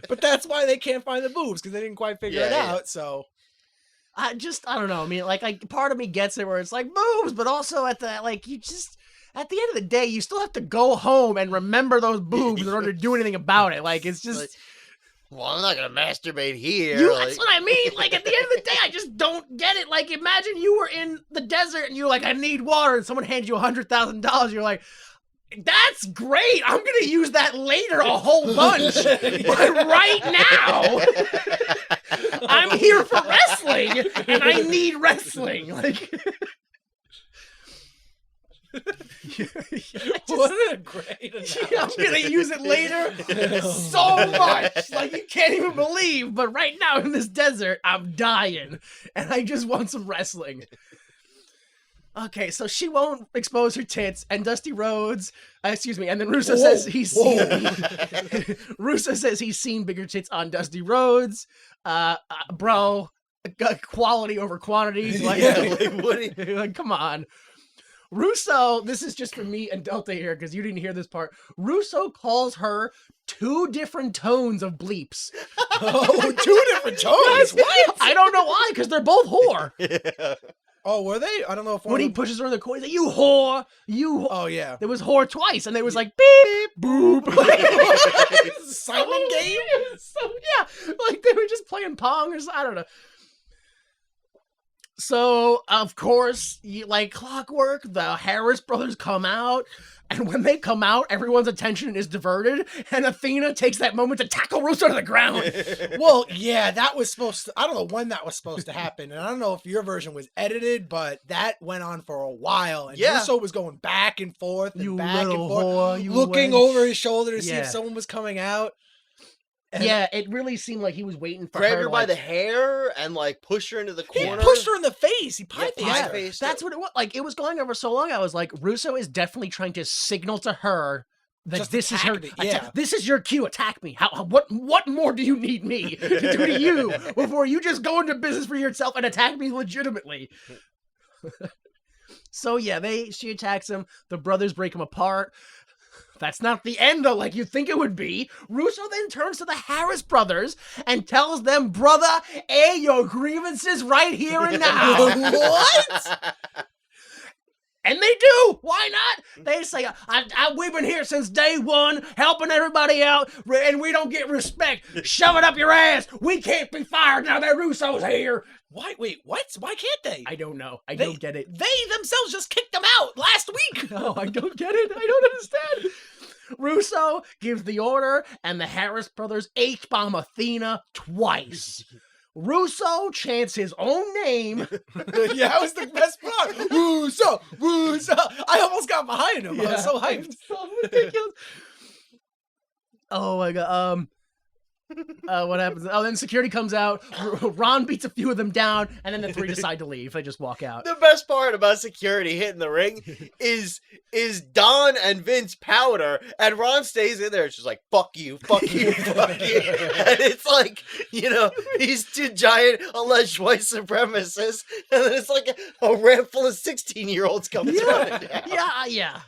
But that's why they can't find the boobs, because they didn't quite figure it Yeah, yeah. out, so. I don't know. I mean, like, part of me gets it where it's like boobs, but also at the end of the day, you still have to go home and remember those boobs in order to do anything about it. Like, it's just. Like, well, I'm not gonna masturbate here. That's what I mean. Like, at the end of the day, I just don't get it. Like, imagine you were in the desert and you're like, I need water, and someone hands you $100,000. You're like, that's great. I'm going to use that later a whole bunch. But right now, I'm here for wrestling, and I need wrestling. Like, What a great analogy. I'm going to use it later so much. Like, you can't even believe. But right now in this desert, I'm dying. And I just want some wrestling. Okay, so she won't expose her tits, and Dusty Rhodes, and then Russo says he's seen, Russo says he's seen bigger tits on Dusty Rhodes. Bro, quality over quantity. Like, what do you- like, come on. Russo, this is just for me and Delta here, because you didn't hear this part. Russo calls her 2 different tones of bleeps. Oh, 2 different tones? What? I don't know why, because they're both whore. Yeah. Oh, were they? I don't know if one When he of them- pushes her in the corner, he's like, you whore, you whore. Oh, yeah. There was whore twice, and there was like beep, boop. Simon game? So yeah, like they were just playing pong or something. I don't know. So of course, like clockwork, the Harris brothers come out, and when they come out, everyone's attention is diverted, and Athena takes that moment to tackle Russo to the ground. Well, yeah, that was supposed to. I don't know when that was supposed to happen, and I don't know if your version was edited, but that went on for a while, and Yeah. Russo was going back and forth and You back and little forth, whore, you looking wench. over his shoulder to see Yeah. if someone was coming out. And Yeah, it really seemed like he was waiting for Grab her. her by like, the hair and like push her into the he corner. pushed her in the face. He pie Yeah, faced her. pie-faced That's what it was. Like, it was going over so long, I was like, Russo is definitely trying to signal to her that Just this is her. attack me, yeah. This is your cue. Attack me. What more do you need me to do to you before you just go into business for yourself and attack me legitimately? So yeah, she attacks him. The brothers break him apart. That's not the end, though, like you think it would be. Russo then turns to the Harris brothers and tells them, brother, air your grievances right here and now. What? And they do. Why not? They say, we've been here since day one, helping everybody out, and we don't get respect. Shove it up your ass. We can't be fired now that Russo's here. Why? Wait, what? Why can't they? I don't know. I don't get it. They themselves just kicked them out last week. No, I don't get it. I don't understand. Russo gives the order, and the Harris brothers H-bomb Athena twice. Russo chants his own name. Yeah, that was the best part. Russo, Russo. I almost got behind him. I was so hyped. So ridiculous. Oh my god. What happens? Oh, then security comes out. Ron beats a few of them down, and then the three decide to leave. They just walk out. The best part about security hitting the ring is Don and Vince powder, and Ron stays in there. It's just like, fuck you, fuck you, fuck you. And it's like, these two giant alleged white supremacists, and then it's like a ramp full of 16-year-olds coming running down. Yeah.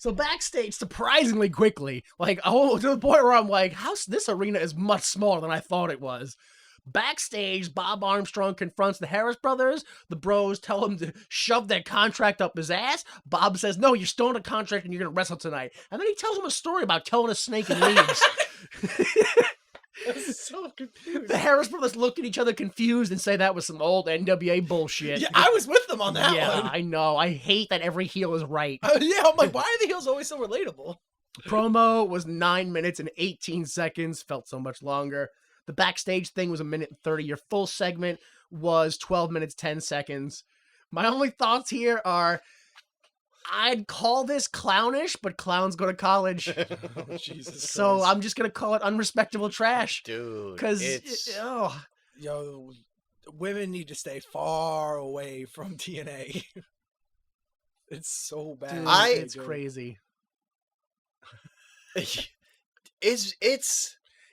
So backstage, surprisingly quickly, to the point where I'm like, this arena is much smaller than I thought it was. Backstage, Bob Armstrong confronts the Harris brothers. The bros tell him to shove their contract up his ass. Bob says, no, you're still in a contract and you're going to wrestle tonight. And then he tells him a story about killing a snake in leaves. I was so confused. The Harris brothers look at each other confused and say that was some old NWA bullshit. Yeah, I was with them on that Yeah, one. I know. I hate that every heel is right. Yeah, I'm like, why are the heels always so relatable? Promo was 9 minutes and 18 seconds. Felt so much longer. The backstage thing was 1 minute and 30. Your full segment was 12 minutes, 10 seconds. My only thoughts here are, I'd call this clownish, but clowns go to college. Oh, Jesus So Christ. I'm just going to call it unrespectable trash. Dude, Because, it's... Yo, women need to stay far away from TNA. It's so bad. Dude, I- it's crazy.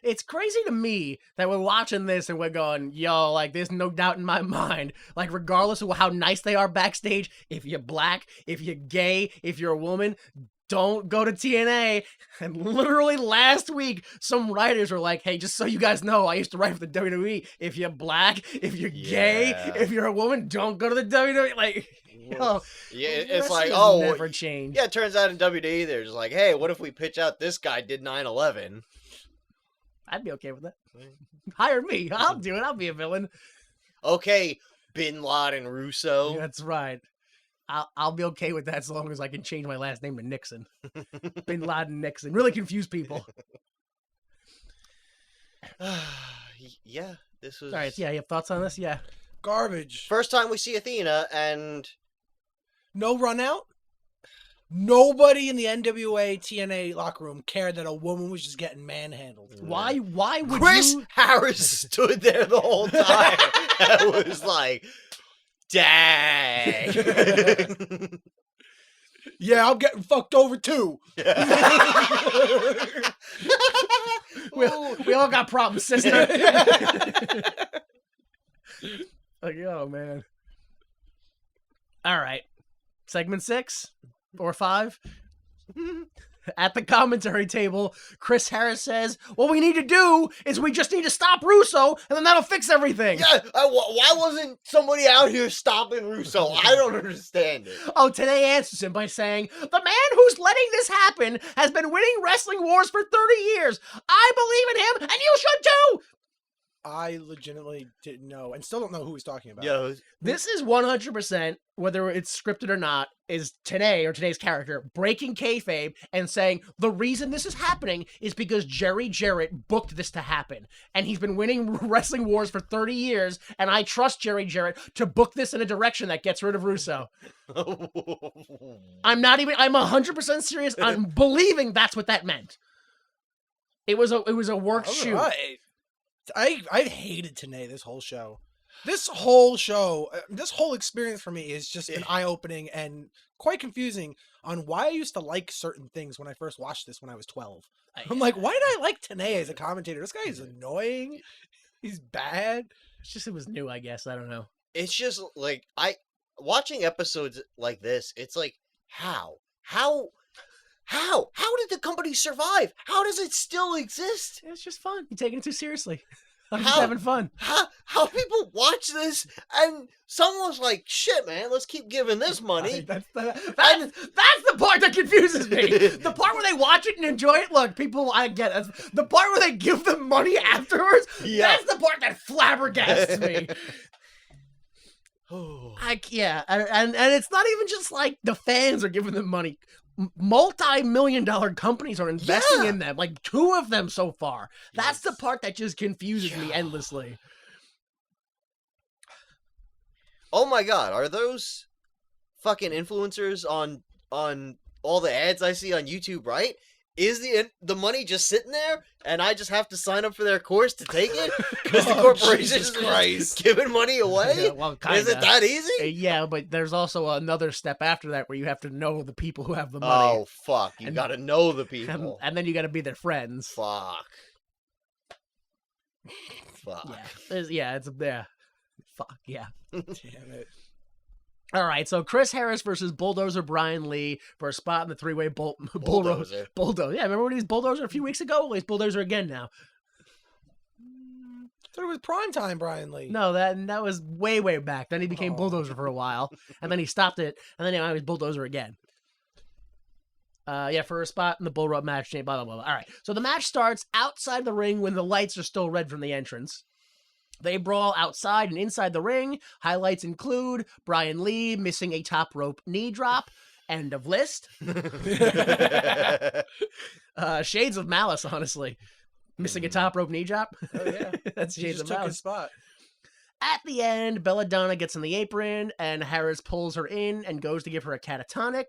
It's crazy to me that we're watching this and we're going, yo, like, there's no doubt in my mind. Like, regardless of how nice they are backstage, if you're black, if you're gay, if you're a woman, don't go to TNA. And literally last week, some writers were like, hey, just so you guys know, I used to write for the WWE. If you're black, if you're gay, Yeah. if you're a woman, don't go to the WWE. Like, yo, Yeah, it's wrestling like, has never changed. yeah, it turns out in WWE, they're just like, hey, what if we pitch out this guy did 9/11? I'd be okay with that. Hire me. I'll do it. I'll be a villain. Okay, Bin Laden Russo. That's right. I'll be okay with that as long as I can change my last name to Nixon. Bin Laden Nixon. Really confuse people. Yeah, this was... All right. Yeah, you have thoughts on this? Yeah. Garbage. First time we see Athena, and... No run out. Nobody in the NWA TNA locker room cared that a woman was just getting manhandled. Why would Chris you... Harris stood there the whole time and was like, dang. Yeah, I'm getting fucked over too. We all got problems, sister. Like, oh, man. All right. Segment 6 or 5. At the commentary table, Chris Harris says, what we need to do is we just need to stop Russo, and then that'll fix everything. Yeah, why wasn't somebody out here stopping Russo? I don't understand it. Oh, today answers him by saying, the man who's letting this happen has been winning wrestling wars for 30 years. I believe in him, and you should too. I legitimately didn't know, and still don't know who he's talking about. Yo, This is 100%, whether it's scripted or not, is today's character breaking kayfabe and saying the reason this is happening is because Jerry Jarrett booked this to happen. And he's been winning wrestling wars for 30 years, and I trust Jerry Jarrett to book this in a direction that gets rid of Russo. I'm 100% serious. I'm believing that's what that meant. It was a work shoot. Right. I hated TNA this whole show. This whole experience for me is just an eye-opening and quite confusing on why I used to like certain things when I first watched this when I was 12. I'm like, why did I like TNA as a commentator? This guy is annoying. He's bad. It's just, it was new, I guess. I don't know. it's just like watching episodes like this, it's like how How? How did the company survive? How does it still exist? It's just fun. You're taking it too seriously. I'm just How? having fun. How people watch this and someone was like, shit, man, let's keep giving this money. That's the part that confuses me. The part where they watch it and enjoy it. Look, people, I get it. The part where they give them money afterwards. Yeah. That's the part that flabbergasts me. Oh. And it's not even just like the fans are giving them money. Multi-million-dollar companies are investing in them. Like 2 of them so far. That's the part that just confuses me endlessly. Oh my god, are those fucking influencers on all the ads I see on YouTube, right? Is the money just sitting there and I just have to sign up for their course to take it? Because the corporation is just giving money away? Yeah, well, kinda. Is it that easy? Yeah, but there's also another step after that where you have to know the people who have the money. Oh, fuck. You gotta know the people. And then you gotta be their friends. Fuck. Fuck. Yeah. Fuck, yeah. Damn it. All right, so Chris Harris versus Bulldozer Brian Lee for a spot in the 3-way Bulldozer. Bulldozer. Yeah, remember when he was Bulldozer a few weeks ago? Well, he's Bulldozer again now. I thought it was primetime Brian Lee. No, that was way, way back. Then he became Bulldozer for a while, and then he stopped it, and then now he's Bulldozer again. For a spot in the bull rope match, blah, blah, blah, blah. All right, so the match starts outside the ring when the lights are still red from the entrance. They brawl outside and inside the ring. Highlights include Brian Lee missing a top rope knee drop. End of list. Shades of Malice, honestly. Missing a top rope knee drop. Oh, yeah. That's He Shades just of took Malice. his spot. At the end, Belladonna gets in the apron, and Harris pulls her in and goes to give her a catatonic.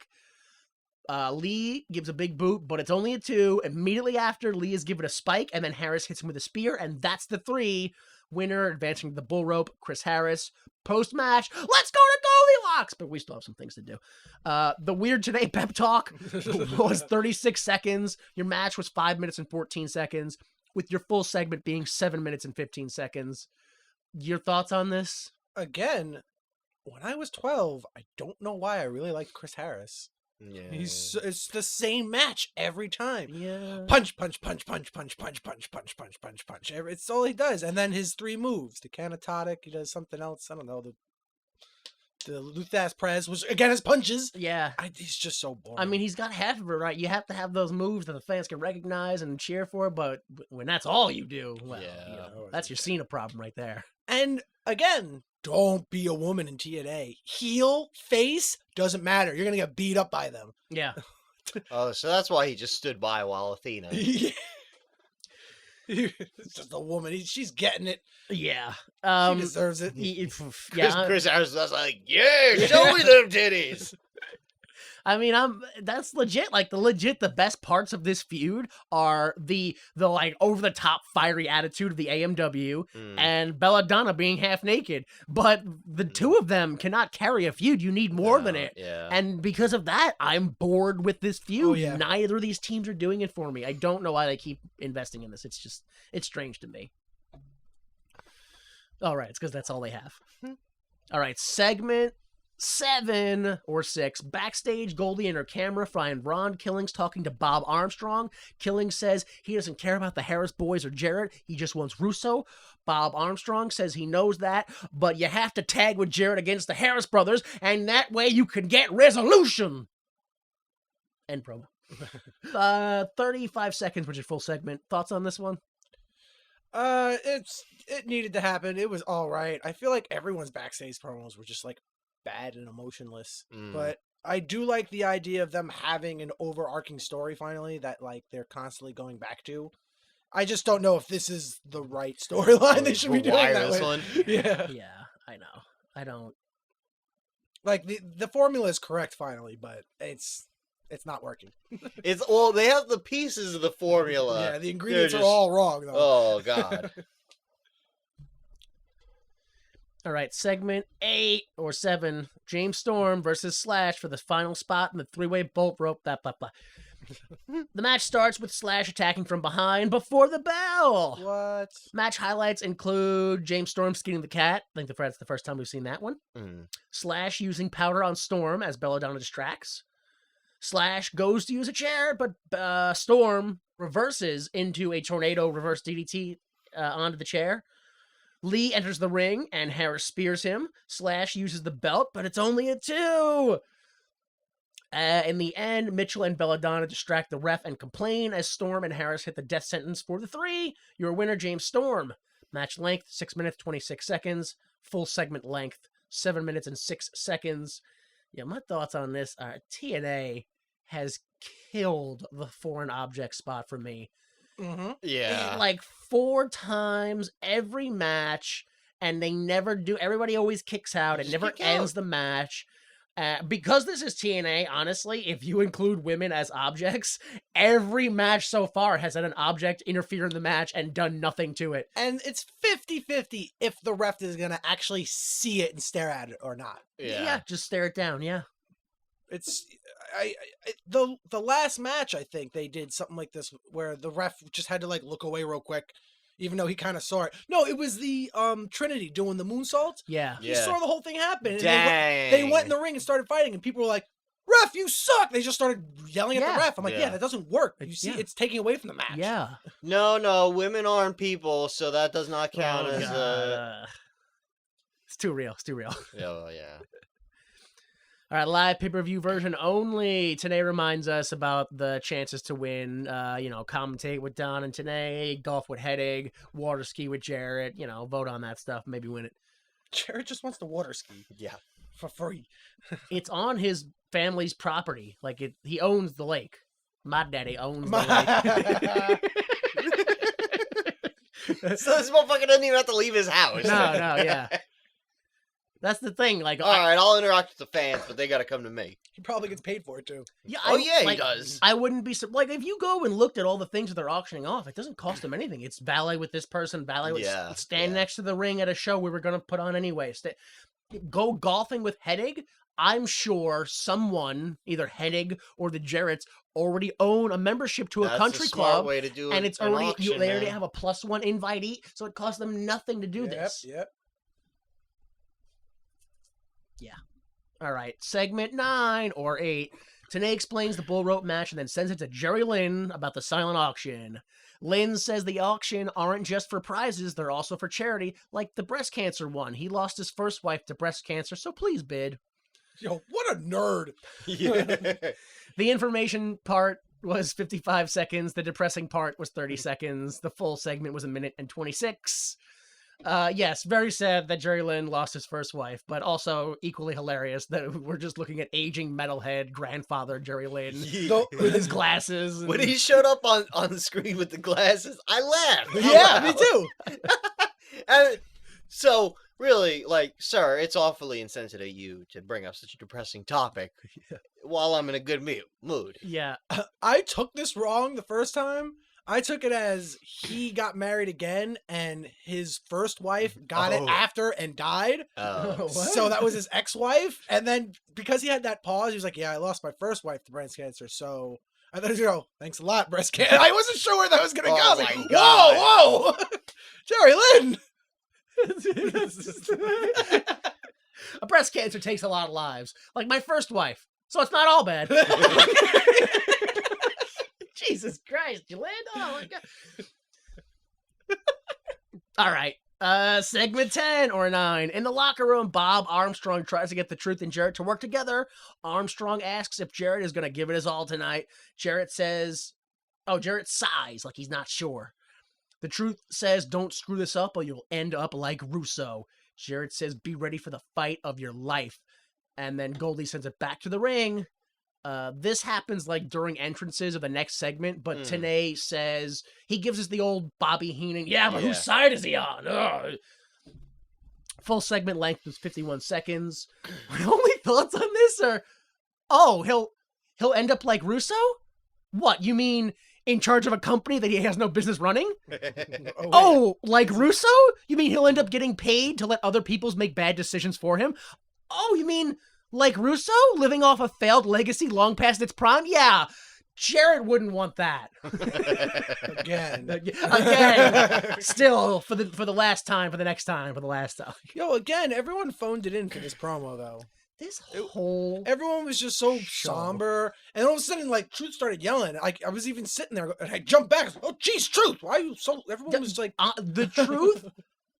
Lee gives a big boot, but it's only a 2. Immediately after, Lee is given a spike, and then Harris hits him with a spear, and that's the 3. Winner advancing to the bull rope, Chris Harris. Post-match, let's go to Goldilocks! But we still have some things to do. The Weird Today pep talk was 36 seconds. Your match was 5 minutes and 14 seconds, with your full segment being 7 minutes and 15 seconds. Your thoughts on this? Again, when I was 12, I don't know why I really liked Chris Harris. Yeah. It's the same match every time. Yeah. Punch, punch, punch, punch, punch, punch, punch, punch, punch, punch, punch. It's all he does. And then his 3 moves. The canatotic, he does something else. I don't know. The Luthas Press, which again is punches. Yeah. He's just so boring. I mean, he's got half of it right. You have to have those moves that the fans can recognize and cheer for, but when that's all you do, well, that's your Cena problem right there. And again, don't be a woman in TNA. Heel, face, doesn't matter. You're going to get beat up by them. Yeah. Oh, so that's why he just stood by while Athena. It's just a woman. She's getting it. Yeah. She deserves it. Chris Harris was like, yeah, show me them titties. I mean, that's legit. Like the best parts of this feud are the like over the top fiery attitude of the AMW and Belladonna being half naked. But the 2 of them cannot carry a feud. You need more than it. Yeah. And because of that, I'm bored with this feud. Oh, yeah. Neither of these teams are doing it for me. I don't know why they keep investing in this. It's strange to me. All right, it's because that's all they have. All right, segment 7 or 6. Backstage, Goldie and her camera find Ron Killings talking to Bob Armstrong. Killings says he doesn't care about the Harris boys or Jarrett. He just wants Russo. Bob Armstrong says he knows that, but you have to tag with Jarrett against the Harris brothers, and that way you can get resolution. End promo. 35 seconds, which is full segment. Thoughts on this one? It needed to happen. It was all right. I feel like everyone's backstage promos were just like bad and emotionless. But I do like the idea of them having an overarching story finally that like they're constantly going back to. I just don't know if this is the right storyline they should be doing that way. one. Yeah. Yeah, I know. I don't. Like the formula is correct finally, but it's not working. They have the pieces of the formula. Yeah, the ingredients are all wrong though. Oh god. All right, segment 8 or 7, James Storm versus Slash for the final spot in the 3-way bolt rope, blah, blah, blah. The match starts with Slash attacking from behind before the bell. What? Match highlights include James Storm skinning the cat. I think that's the first time we've seen that one. Slash using powder on Storm as Belladonna distracts. Slash goes to use a chair, but Storm reverses into a tornado reverse DDT onto the chair. Lee enters the ring and Harris spears him. Slash uses the belt, but it's only a 2. In the end, Mitchell and Belladonna distract the ref and complain as Storm and Harris hit the death sentence for the 3. Your winner, James Storm. Match length, 6 minutes, 26 seconds. Full segment length, 7 minutes and 6 seconds. Yeah, my thoughts on this are TNA has killed the foreign object spot for me. Mm-hmm. Yeah. Like 4 times every match, and they never do. Everybody always kicks out. It Just never kick ends out. the match. Because this is TNA, honestly, if you include women as objects, every match so far has had an object interfere in the match and done nothing to it. And it's 50-50 if the ref is going to actually see it and stare at it or not. Yeah. Just stare it down, yeah. It's the last match, I think they did something like this where the ref just had to like look away real quick, even though he kind of saw it. No, it was the Trinity doing the moonsault. Yeah. He saw the whole thing happen. And Dang. they went in the ring and started fighting, and people were like, "Ref, you suck!" They just started yelling at Yeah. the ref. I'm like, Yeah. "Yeah, that doesn't work. You see, Yeah. it's taking away from the match." Yeah. No, women aren't people, so that does not count Oh, as God. It's too real. It's too real. Oh, yeah. All right, live pay-per-view version only. Today reminds us about the chances to win. Commentate with Don and Tanae, golf with Headache, water ski with Jarrett. Vote on that stuff. Maybe win it. Jared just wants to water ski Yeah. for free. It's on his family's property. Like he owns the lake. My daddy owns the lake. So this motherfucker doesn't even have to leave his house. No, yeah. That's the thing. Like, All right, I'll interact with the fans, but they got to come to me. He probably gets paid for it too. yeah, Oh, yeah, he like, does. I wouldn't be like if you go and looked at all the things that they're auctioning off. It doesn't cost them anything. It's valet with this person, valet with Yeah, stand yeah. next to the ring at a show we were going to put on anyway. Go golfing with Headache. I'm sure someone, either Headache or the Jarretts, already own a membership to a That's country a smart club, way to do and it, it's an already auction, they already man. have a +1 invitee, so it costs them nothing to do this. Yep. All right, segment 9 or 8. Tanae explains the bull rope match and then sends it to Jerry Lynn about the silent auction. Lynn says the auction aren't just for prizes, they're also for charity, like the breast cancer one. He lost his first wife to breast cancer, so please bid. Yo, what a nerd. Yeah. The information part was 55 seconds. The depressing part was 30 seconds. The full segment was 1 minute and 26. Yes, very sad that Jerry Lynn lost his first wife, but also equally hilarious that we're just looking at aging metalhead grandfather Jerry Lynn with his glasses. When and- he showed up on the screen with the glasses, I laughed. out Yeah, me loud. too. And so, really, like, sir, it's awfully insensitive of you to bring up such a depressing topic while I'm in a good mood. Yeah, I took this wrong the first time. I took it as he got married again and his first wife got it Oh. after and died. Oh. What? So that was his ex-wife. And then because he had that pause, he was like, "Yeah, I lost my first wife to breast cancer." So I thought he was going to go, "Thanks a lot, breast cancer." I wasn't sure where that was going to go. I was like, my whoa, God. Jerry Lynn. a breast cancer takes a lot of lives, like my first wife. So it's not all bad. Jesus Christ, Lynn! Oh my God! All right. Segment 10 or 9. In the locker room, Bob Armstrong tries to get the Truth and Jarrett to work together. Armstrong asks if Jarrett is going to give it his all tonight. Jarrett sighs like he's not sure. The Truth says, "Don't screw this up or you'll end up like Russo." Jarrett says, "Be ready for the fight of your life." And then Goldie sends it back to the ring. This happens like during entrances of the next segment, but Tanae says, he gives us the old Bobby Heenan, "Yeah, but whose side is he on?" Ugh. Full segment length was 51 seconds. My only thoughts on this are, he'll end up like Russo? What, you mean in charge of a company that he has no business running? Oh, like Russo? You mean he'll end up getting paid to let other people's make bad decisions for him? Oh, you mean like Russo? Living off a failed legacy long past its prime? Yeah, Jarrett wouldn't want that. Again. Still, for the last time, for the next time, for the last time. Yo, again, everyone phoned it in for this promo, though. This whole Everyone was just so Show. somber, and all of a sudden, like, Truth started yelling. Like, I was even sitting there, and I jumped back. I was like, oh, geez, Truth, why are you so? Everyone was like, the truth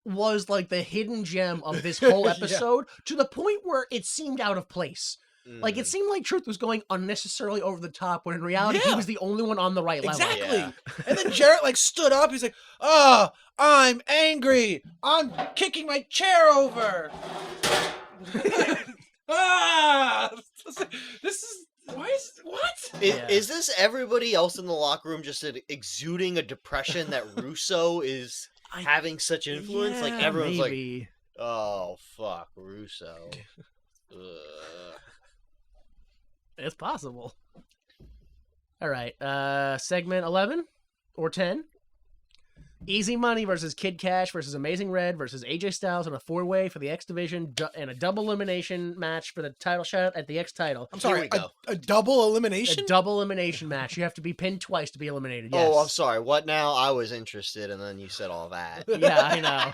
was like the hidden gem of this whole Yeah. episode to the point where it seemed out of place. Like, it Mm. seemed like Truth was going unnecessarily over the top when in reality he Yeah. was the only one on the right level. exactly. Yeah. And then Jarrett like stood up. He's like, "Oh, I'm angry. I'm kicking my chair over." Ah, this is what? Yeah. Is this everybody else in the locker room just exuding a depression that Russo is having such influence? Like Yeah, everyone's like, maybe. oh fuck, Russo. Ugh. It's possible. All right. Segment 11 or 10. Easy Money versus Kid Cash versus Amazing Red versus AJ Styles in a 4-way for the X Division and a double elimination match for the title shot at the X title. I'm Here sorry. we go. A double A elimination? double elimination match. You have to be pinned twice to be eliminated. Yes. Oh, I'm sorry. What now? I was interested, and then you said all that. Yeah, I know.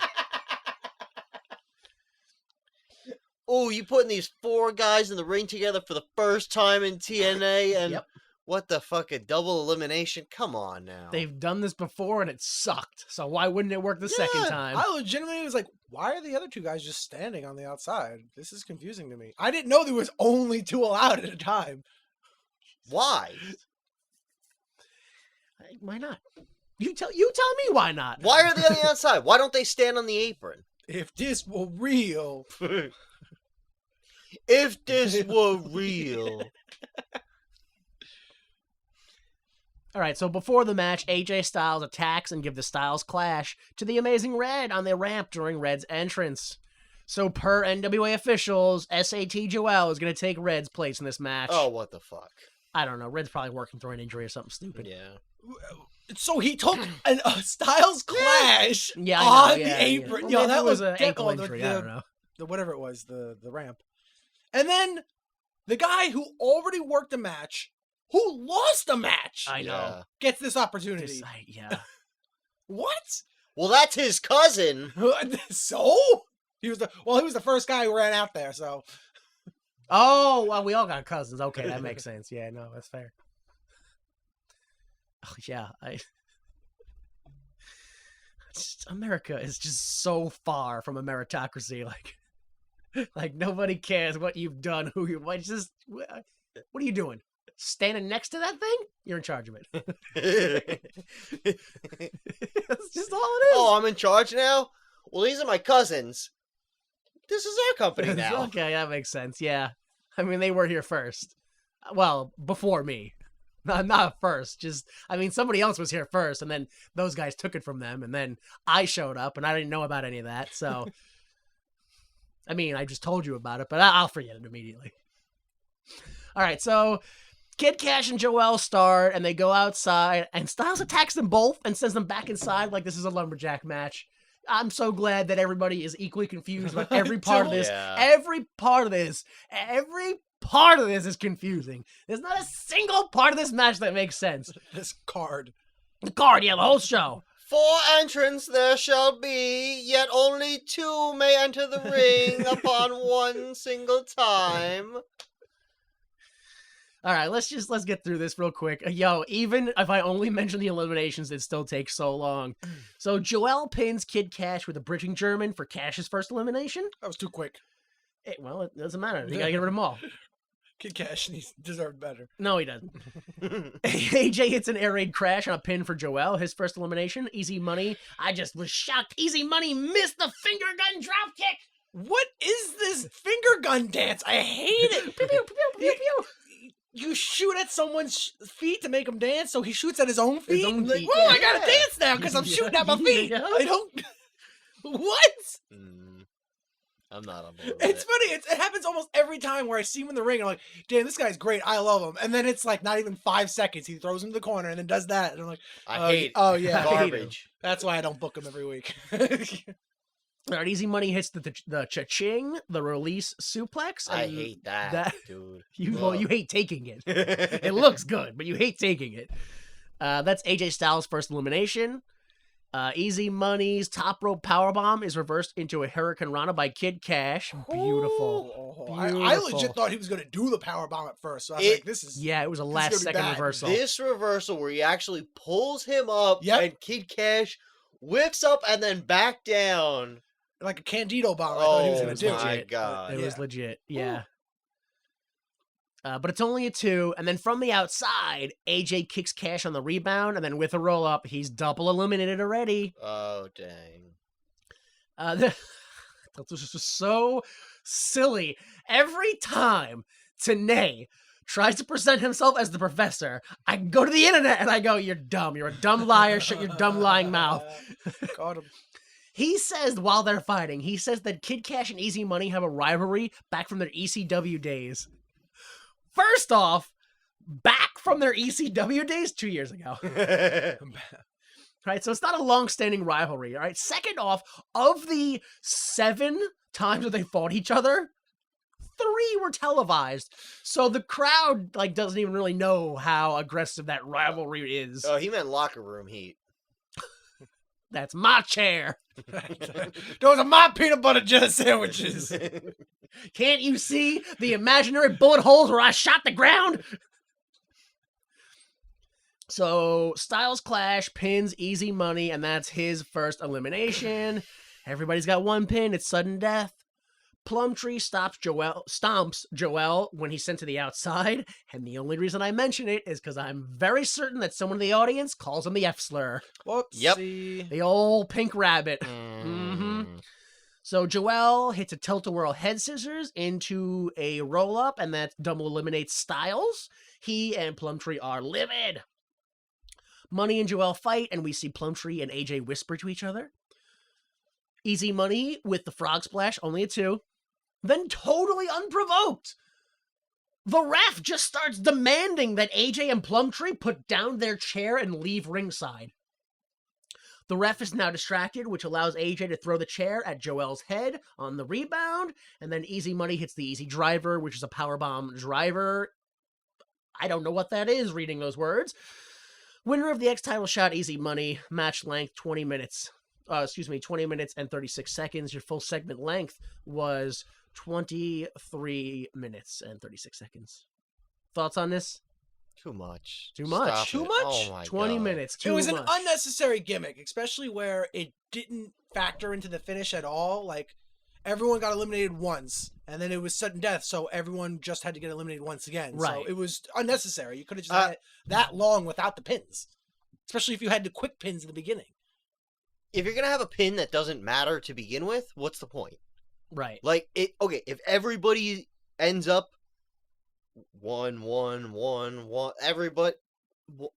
Oh, you putting these 4 guys in the ring together for the first time in TNA, and Yep. what the fuck, a double elimination? Come on now. They've done this before and it sucked. So why wouldn't it work the second Yeah, time? I legitimately was like, why are the other 2 guys just standing on the outside? This is confusing to me. I didn't know there was only 2 allowed at a time. Why? Why not? You tell me why not. Why are they on the outside? Why don't they stand on the apron? If this were real. If this were real. All right, so before the match, AJ Styles attacks and give the Styles Clash to the Amazing Red on the ramp during Red's entrance. So per NWA officials, SAT Joel is going to take Red's place in this match. Oh, what the fuck? I don't know. Red's probably working through an injury or something stupid. Yeah. So he took a Styles Clash Yeah, I know, on yeah, the yeah. apron. Or Yo, maybe that it was was an ankle injury. I don't know. The whatever it was, the ramp. And then the guy who already worked a match, who lost a match, I know. Yeah. gets this opportunity. Yeah. What? Well, that's his cousin. So? He was the first guy who ran out there, so Oh, well, we all got cousins. Okay, that makes sense. Yeah, no, that's fair. Oh, yeah, America is just so far from a meritocracy. Like nobody cares what you've done, who you. What are you doing? Standing next to that thing? You're in charge of it. That's just all it is. Oh, I'm in charge now? Well, these are my cousins. This is our company now. Okay, that makes sense. Yeah, I mean they were here first. Well, before me. Not first. Just somebody else was here first, and then those guys took it from them, and then I showed up, and I didn't know about any of that. So, I just told you about it, but I'll forget it immediately. All right, so Kid Cash and Joel start, and they go outside, and Styles attacks them both and sends them back inside like this is a lumberjack match. I'm so glad that everybody is equally confused about every part of this. Yeah. Every part of this is confusing. There's not a single part of this match that makes sense. this card. The card, yeah, the whole show. 4 entrants there shall be, yet only 2 may enter the ring upon one single time. All right, let's get through this real quick. Yo, even if I only mention the eliminations, it still takes so long. So Joel pins Kid Cash with a bridging German for Cash's first elimination. That was too quick. Well, it doesn't matter. You gotta get rid of them all. Kid Cash deserved better. No, he doesn't. AJ hits an air raid crash on a pin for Joel, his first elimination. Easy Money. I just was shocked. Easy Money missed the finger gun drop kick. What is this finger gun dance? I hate it. Pew, pew, pew, pew, pew. You shoot at someone's feet to make him dance, so he shoots at his own feet. own Like, feet, whoa, I yeah. gotta dance now because I'm shooting at my feet. Yeah. I don't. What? I'm not on board with It's it. funny. It happens almost every time where I see him in the ring. I'm like, damn, this guy's great. I love him. And then it's like not even 5 seconds. He throws him to the corner and then does that. And I'm like, I hate oh yeah, garbage. that's why I don't book him every week. All right, Easy Money hits the cha-ching, the release suplex. I and hate that, dude. You hate taking it. It looks good, but you hate taking it. That's AJ Styles' first elimination. Easy Money's top rope powerbomb is reversed into a Hurricane Rana by Kid Cash. Beautiful. Oh, I Beautiful. legit thought he was going to do the power bomb at first. So I was like, this is... Yeah, it was a is last gonna be second bad. reversal. This reversal where he actually pulls him up Yep. and Kid Cash whips up and then back down. Like a Candido bomb I thought he was Oh going to do. my legit. God. It was Yeah. legit. Yeah. But it's only a 2, and then from the outside, AJ kicks Cash on the rebound, and then with a roll up, he's double eliminated already. Oh, dang. This is just so silly. Every time Tenay tries to present himself as the professor, I go to the internet and I go, "You're dumb. You're a dumb liar. Shut your dumb lying mouth." Got him. He says while they're fighting, he says that Kid Cash and Easy Money have a rivalry back from their ECW days. First off, back from their ECW days 2 years ago. Right, so it's not a long-standing rivalry, all right? Second off, of the 7 times that they fought each other, 3 were televised. So the crowd doesn't even really know how aggressive that rivalry is. Oh, he meant locker room heat. That's my chair. Those are my peanut butter jelly sandwiches. Can't you see the imaginary bullet holes where I shot the ground? So Styles Clash pins Easy Money, and that's his first elimination. Everybody's got 1 pin. It's sudden death. Plumtree stomps Joel when he's sent to the outside, and the only reason I mention it is because I'm very certain that someone in the audience calls him the F slur. Whoopsie. The old pink rabbit. Mm-hmm. So Joel hits a tilt-a-whirl head scissors into a roll-up, and that double eliminates Styles. He and Plumtree are livid. Money and Joel fight, and we see Plumtree and AJ whisper to each other. Easy Money with the frog splash, only a 2. Then totally unprovoked, the ref just starts demanding that AJ and Plumtree put down their chair and leave ringside. The ref is now distracted, which allows AJ to throw the chair at Joel's head on the rebound, and then Easy Money hits the Easy Driver, which is a powerbomb driver. I don't know what that is, reading those words. Winner of the X title shot, Easy Money. Match length, 20 minutes and 36 seconds. Your full segment length was 23 minutes and 36 seconds. Thoughts on this? Too much. Too much. Stop Too it. much? Oh my 20 God. minutes. It was too an much. unnecessary gimmick, especially where it didn't factor into the finish at all. Like, everyone got eliminated once, and then it was sudden death, so everyone just had to get eliminated once again. Right. So it was unnecessary. You could have just had it that long without the pins, especially if you had the quick pins in the beginning. If you're gonna have a pin that doesn't matter to begin with, what's the point? Right. Like if everybody ends up 1-1-1-1, everybody,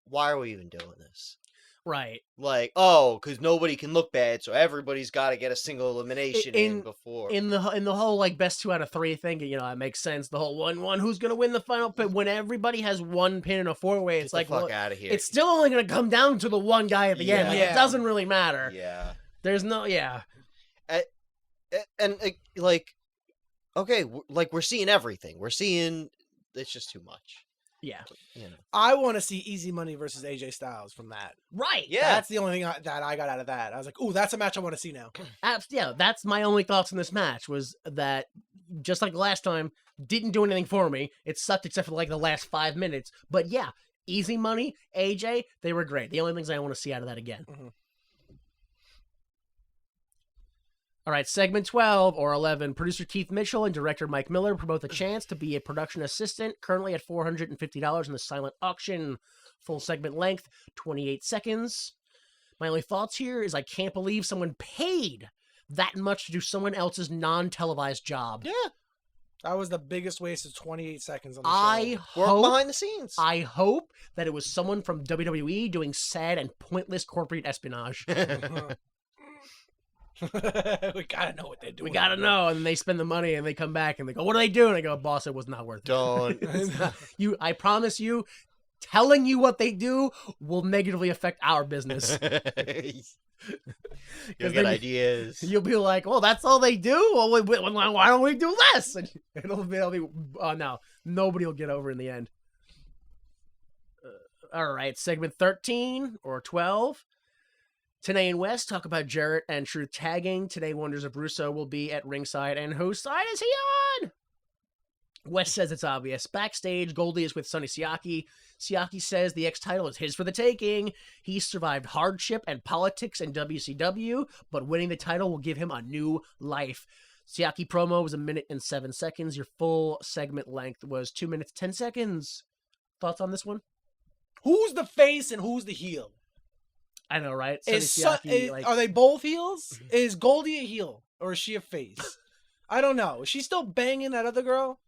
why are we even doing this? Right. Like, because nobody can look bad, so everybody's got to get a single elimination in before. In the whole best 2 out of 3 thing, it makes sense. The whole 1-1, who's gonna win the final pin? When everybody has 1 pin in a 4-way, it's Get the like, fuck out of here. it's still only gonna come down to the one guy at the end. Like, Yeah. it doesn't really matter. Yeah. There's no, yeah. And okay, we're seeing everything. We're seeing it's just too much. Yeah. I want to see Easy Money versus AJ Styles from that. Right. Yeah. That's the only thing that I got out of that. I was like, ooh, that's a match I want to see now. Yeah, that's my only thoughts on this match, was that, just like last time, didn't do anything for me. It sucked except for the last 5 minutes. But yeah, Easy Money, AJ, they were great. The only things I want to see out of that again. Mhm. All right, segment 12 or 11. Producer Keith Mitchell and director Mike Miller promote the chance to be a production assistant, currently at $450 in the silent auction. Full segment length, 28 seconds. My only thoughts here is I can't believe someone paid that much to do someone else's non-televised job. Yeah. That was the biggest waste of 28 seconds on the I Work hope, behind the scenes. I hope that it was someone from WWE doing sad and pointless corporate espionage. show. We gotta know what they're doing. We gotta know, and then they spend the money, and they come back, and they go, "What are they doing?" I go, "Boss, it was not worth it." Don't. I promise you, telling you what they do will negatively affect our business. You'll get then ideas. You'll be like, "Well, that's all they do. Well, why don't we do less?" And it'll be, oh no, nobody will get over in the end. All right, segment 13 or 12. Tenay and West talk about Jarrett and Truth tagging. Tenay wonders if Russo will be at ringside and whose side is he on? West says it's obvious. Backstage, Goldie is with Sonny Siaki. Siaki says the X title is his for the taking. He survived hardship and politics in WCW, but winning the title will give him a new life. Siaki promo was 1 minute and 7 seconds. Your full segment length was 2 minutes 10 seconds. Thoughts on this one? Who's the face and who's the heel? I know, right? Are they both heels? Is Goldie a heel or is she a face? I don't know. Is she still banging that other girl?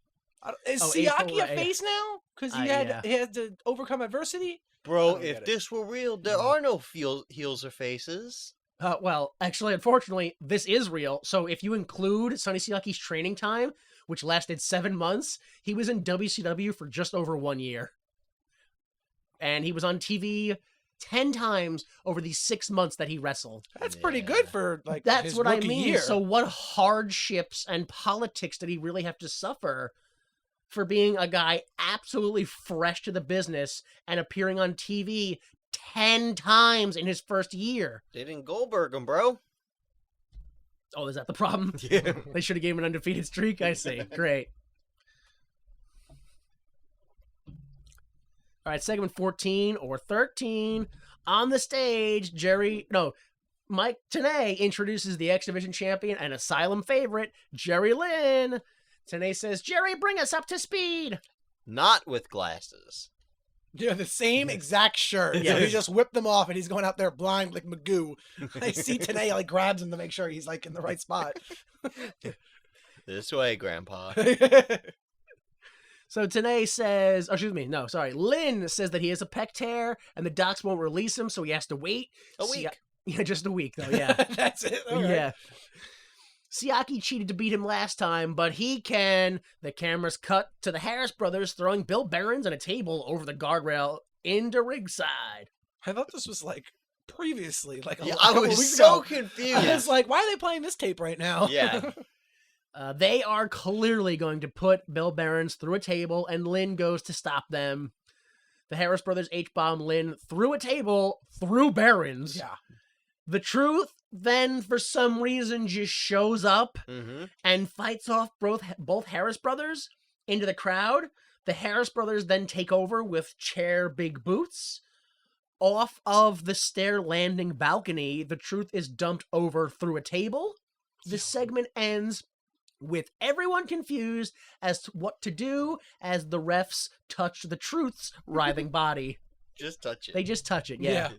Is Siaki a face now? Because he had to overcome adversity? Bro, if this were real, there are no heels or faces. Well, actually, unfortunately, this is real. So if you include Sonny Siaki's training time, which lasted 7 months, he was in WCW for just over 1 year. And he was on TV 10 times over these 6 months that he wrestled. That's pretty good for like That's his what I rookie mean. year. So what hardships and politics did he really have to suffer for being a guy absolutely fresh to the business and appearing on TV 10 times in his first year? They didn't Goldberg him, bro. Oh, is that the problem? Yeah. They should have given him an undefeated streak. I see. Great. All right, segment 14 or 13. On the stage, Mike Tenay introduces the X Division champion and Asylum favorite, Jerry Lynn. Tenay says, Jerry, bring us up to speed. Not with glasses. Yeah, the same exact shirt. Yeah. So he just whipped them off and he's going out there blind like Magoo. I see Tenay like grabs him to make sure he's like in the right spot. This way, Grandpa. So Tenay says, Lynn says that he has a pec tear and the docs won't release him, so he has to wait. A week. Yeah, just a week, though, yeah. That's it. All right. Yeah. Siaki cheated to beat him last time, but he can. The cameras cut to the Harris brothers throwing Bill Behrens and a table over the guardrail into ringside. I thought this was like previously, like I was so confused. I was like, why are they playing this tape right now? Yeah. They are clearly going to put Bill Behrens through a table, and Lynn goes to stop them. The Harris brothers H-bomb Lynn through a table, through Behrens. Yeah. The Truth then, for some reason, just shows up and fights off both Harris brothers into the crowd. The Harris brothers then take over with chair big boots. Off of the stair landing balcony, the Truth is dumped over through a table. The segment ends with everyone confused as to what to do as the refs touch the Truth's writhing body. Just touch it. They just touch it, yeah.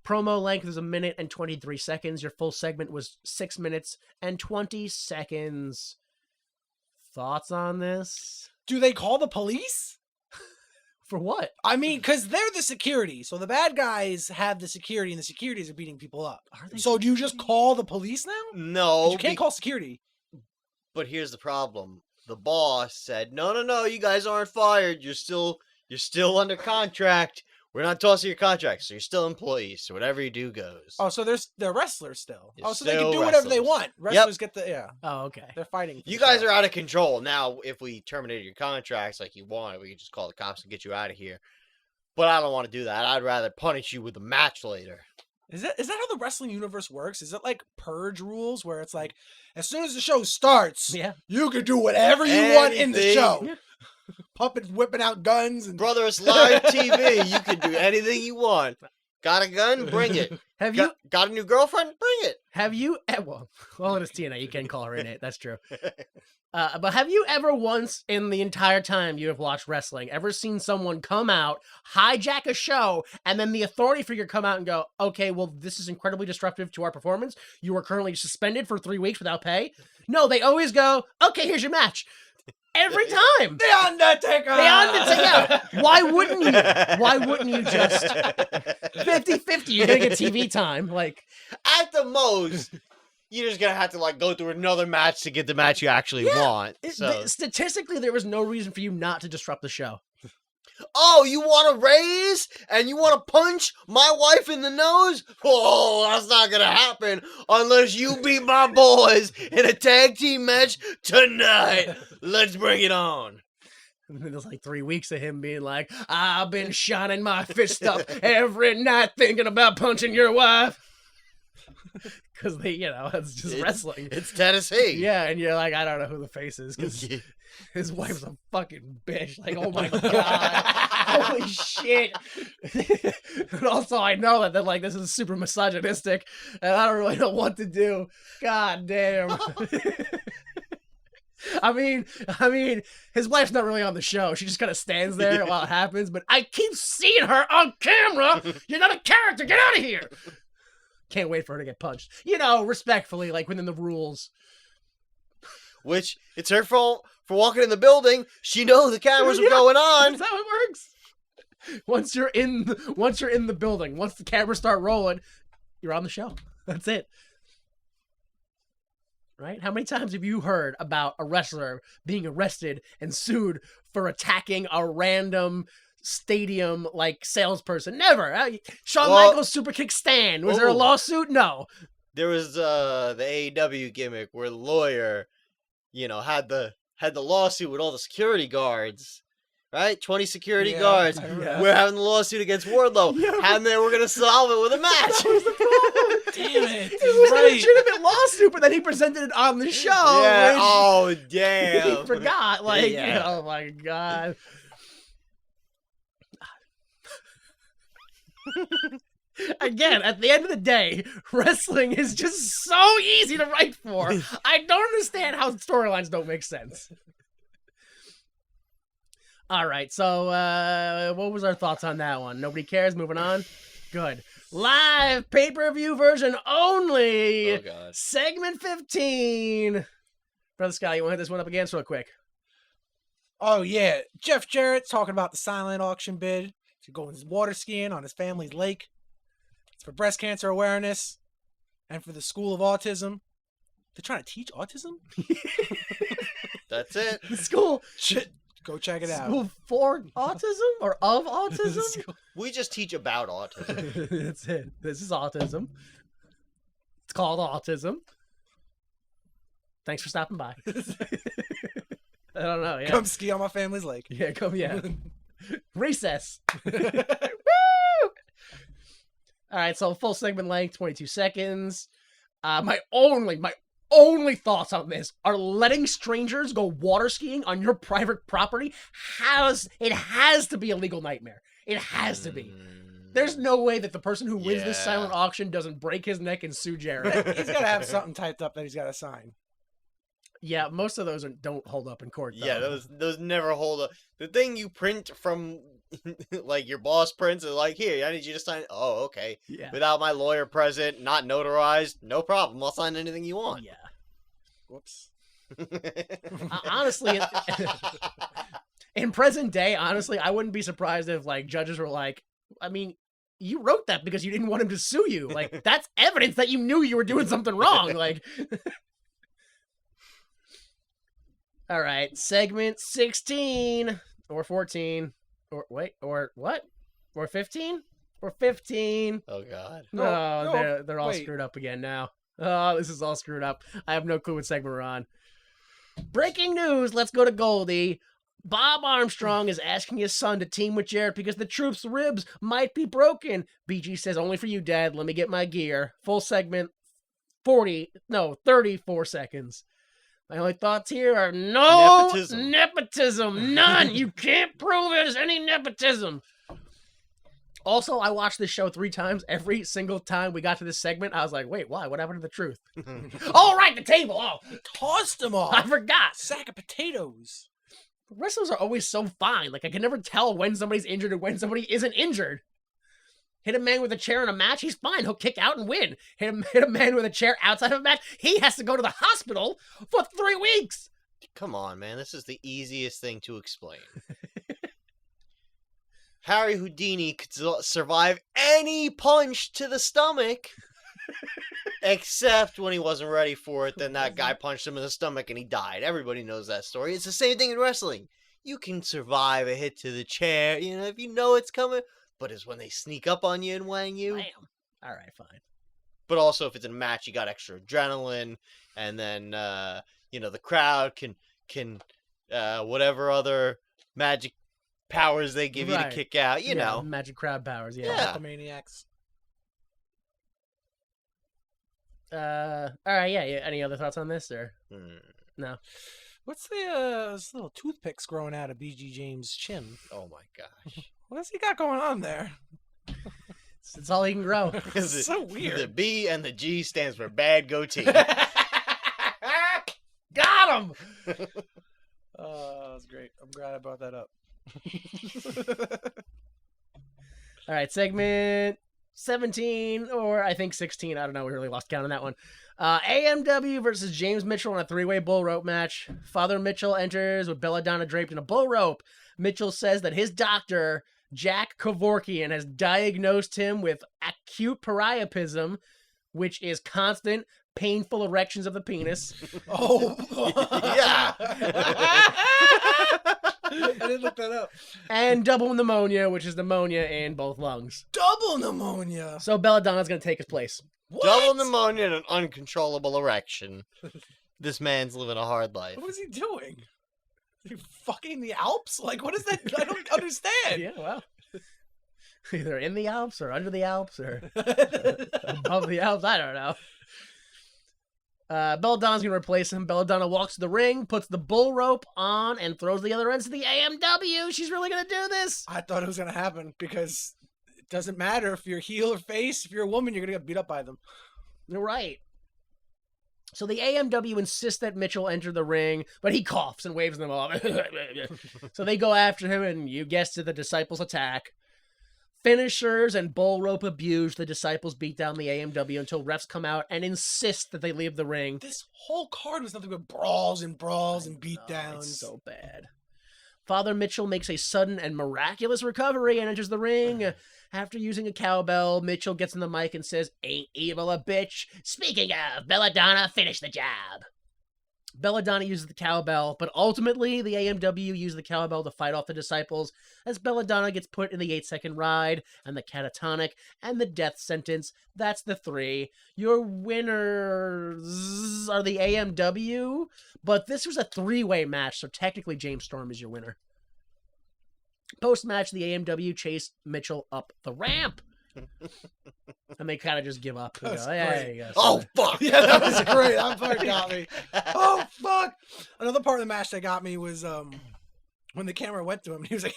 Promo length is 1 minute and 23 seconds. Your full segment was 6 minutes and 20 seconds. Thoughts on this? Do they call the police? For what? I mean, because they're the security. So the bad guys have the security, and the securities are beating people up. Are they? So do you just call the police now? No. You can't call security. But here's the problem. The boss said, no, you guys aren't fired. You're still under contract. We're not tossing your contract, so you're still employees. So whatever you do goes. Oh, so they're wrestlers still. You're So they can still do whatever they wrestlers. want. Wrestlers get the Oh, okay. They're fighting. for You the guys show. are out of control. Now, if we terminated your contracts like you want, we can just call the cops and get you out of here. But I don't want to do that. I'd rather punish you with a match later. Is that how the wrestling universe works? Is it like purge rules where it's like, as soon as the show starts, Yeah. you can do whatever you want in the Anything. show. Yeah. Puppets whipping out guns and Brother, it's live TV. You can do anything you want. Got a gun? Bring it. Have you Got a new girlfriend? Bring it. well, it is TNA. You can call her in it. That's true. But have you ever once in the entire time you have watched wrestling ever seen someone come out, hijack a show, and then the authority figure come out and go, okay, well, this is incredibly disruptive to our performance. You are currently suspended for 3 weeks without pay. No, they always go, okay, here's your match. Every time. The Undertaker. The Undertaker. Why wouldn't you? Why wouldn't you just 50-50? You're gonna get TV time. Like, At the most, you're just going to have to go through another match to get the match you actually want. So. statistically, there was no reason for you not to disrupt the show. Oh, you want to raise and you want to punch my wife in the nose? Oh, that's not going to happen unless you beat my boys in a tag team match tonight. Let's bring it on. And then there's 3 weeks of him being like, I've been shining my fist up every night thinking about punching your wife. because they, it's just wrestling. It's Tennessee. Yeah, and you're like, I don't know who the face is because his wife's a fucking bitch. Like, oh my god, holy shit! And also, I know that like this is super misogynistic, and I don't really know what to do. God damn. I mean, his wife's not really on the show. She just kind of stands there while it happens. But I keep seeing her on camera. You're not a character. Get out of here. Can't wait for her to get punched. Respectfully, like within the rules. Which it's her fault for walking in the building. She knows the cameras were going on. That's how it works. Once you're in the building, once the cameras start rolling, you're on the show. That's it. Right? How many times have you heard about a wrestler being arrested and sued for attacking a random stadium like salesperson? Never. Shawn Michaels super kick Stan. Was there a lawsuit? No. There was the AEW gimmick where the lawyer, had the lawsuit with all the security guards. Right? 20 security guards. We're having the lawsuit against Wardlow. And they were going to solve it with a match. That was the problem. Damn it. It was a legitimate lawsuit, but then he presented it on the show. Yeah. Oh, damn. He forgot. Like, oh my god. Again, at the end of the day, wrestling is just so easy to write for. I don't understand how storylines don't make sense. All right, so what was our thoughts on that one? Nobody cares. Moving on. Good. Live pay-per-view version only. Oh god. Segment 15. Brother Scott, you want to hit this one up again real quick? Oh yeah, Jeff Jarrett's talking about the silent auction bid to go water skiing on his family's lake. It's for breast cancer awareness and for the School of Autism. They're trying to teach autism? That's it. The school. Shit. Go check it out. School for autism or of autism? We just teach about autism. That's it. This is autism. It's called autism. Thanks for stopping by. I don't know. Yeah. Come ski on my family's lake. Yeah, come. Yeah. Recess. Woo! All right, so full segment length, 22 seconds. My only thoughts on this are letting strangers go water skiing on your private property. It has to be a legal nightmare. It has to be. There's no way that the person who wins this silent auction doesn't break his neck and sue Jared. He's got to have something typed up that he's got to sign. Yeah, most of those don't hold up in court, though. Yeah, those never hold up. The thing you print from, like, your boss prints is like, here, I need you to sign. Oh, okay. Yeah. Without my lawyer present, not notarized, no problem. I'll sign anything you want. Yeah. Whoops. Honestly, in present day, honestly, I wouldn't be surprised if, like, judges were like, I mean, you wrote that because you didn't want him to sue you. Like, that's evidence that you knew you were doing something wrong. Like... All right, segment 16 or 14 or wait, or what? Or 15? Or 15? Oh god. No, they're all screwed up again now. Oh, this is all screwed up. I have no clue what segment we're on. Breaking news, let's go to Goldie. Bob Armstrong is asking his son to team with Jarrett because the troop's ribs might be broken. BG says, only for you, Dad. Let me get my gear. Full segment, 34 seconds. My only thoughts here are no nepotism. None. You can't prove there's any nepotism. Also, I watched this show 3 times. Every single time we got to this segment, I was like, wait, why? What happened to the truth? Oh, right, the table. Oh, tossed them off. I forgot. Sack of potatoes. Wrestlers are always so fine. Like, I can never tell when somebody's injured and when somebody isn't injured. Hit a man with a chair in a match, he's fine. He'll kick out and win. Hit a man with a chair outside of a match, he has to go to the hospital for 3 weeks. Come on, man. This is the easiest thing to explain. Harry Houdini could survive any punch to the stomach, except when he wasn't ready for it. Then that guy punched him in the stomach and he died. Everybody knows that story. It's the same thing in wrestling. You can survive a hit to the chair, if you know it's coming. But it's when they sneak up on you and wang you. Bam. All right, fine. But also, if it's in a match, you got extra adrenaline, and then the crowd can whatever other magic powers they give you to kick out. You know, magic crowd powers. Yeah. Maniacs. All right, yeah. Any other thoughts on this or no? What's those little toothpicks growing out of BG James' chin? Oh my gosh. What's he got going on there? It's all he can grow. It's so weird. The B and the G stands for bad goatee. Got him. Oh, that was great. I'm glad I brought that up. All right, segment 17, or I think 16. I don't know. We really lost count on that one. AMW versus James Mitchell in a three-way bull rope match. Father Mitchell enters with Belladonna draped in a bull rope. Mitchell says that his doctor, Jack Kevorkian, has diagnosed him with acute priapism, which is constant, painful erections of the penis. Oh, Yeah. I didn't look that up. And double pneumonia, which is pneumonia in both lungs. Double pneumonia. So Belladonna's going to take his place. What? Double pneumonia and an uncontrollable erection. This man's living a hard life. What is he doing? Is he fucking the Alps? Like, what is that? I don't understand. Yeah, well. Either in the Alps or under the Alps or above the Alps. I don't know. Belladonna's going to replace him. Belladonna walks to the ring, puts the bull rope on, and throws the other ends to the AMW. She's really going to do this. I thought it was going to happen because it doesn't matter if you're heel or face. If you're a woman, you're going to get beat up by them. You're right. So the AMW insists that Mitchell enter the ring, but he coughs and waves them off. So they go after him, and you guessed it, the Disciples attack. Finishers and bull rope abuse. The Disciples beat down the AMW until refs come out and insist that they leave the ring. This whole card was nothing but brawls and beat Oh, downs. it's so bad. Father Mitchell makes a sudden and miraculous recovery and enters the ring. After using a cowbell, Mitchell gets in the mic and says, "Ain't evil a bitch. Speaking of, Belladonna, finish the job." Belladonna uses the cowbell, but ultimately the AMW use the cowbell to fight off the Disciples as Belladonna gets put in the 8-second ride and the catatonic and the death sentence. That's the three. Your winners are the AMW, but this was a three-way match, so technically James Storm is your winner. Post-match, the AMW chase Mitchell up the ramp. And they kind of just give up. That's Go, "Yeah, great. you go." Oh, fuck. Yeah, that was great. That part got me. Oh, fuck. Another part of the match that got me was when the camera went to him, he was like,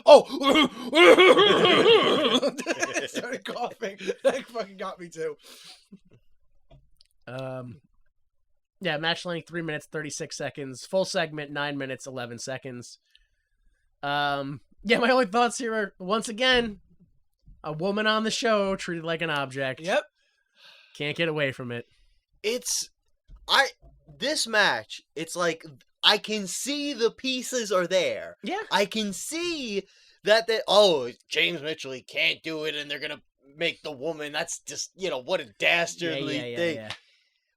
oh, started coughing. That fucking got me too. Yeah, match length 3 minutes 36 seconds. Full segment 9 minutes 11 seconds. Yeah, my only thoughts here are, once again, a woman on the show treated like an object. Yep. Can't get away from it. This match, it's like, I can see the pieces are there. Yeah. I can see that James Mitchell, he can't do it, and they're gonna make the woman, that's just, what a dastardly thing. Yeah.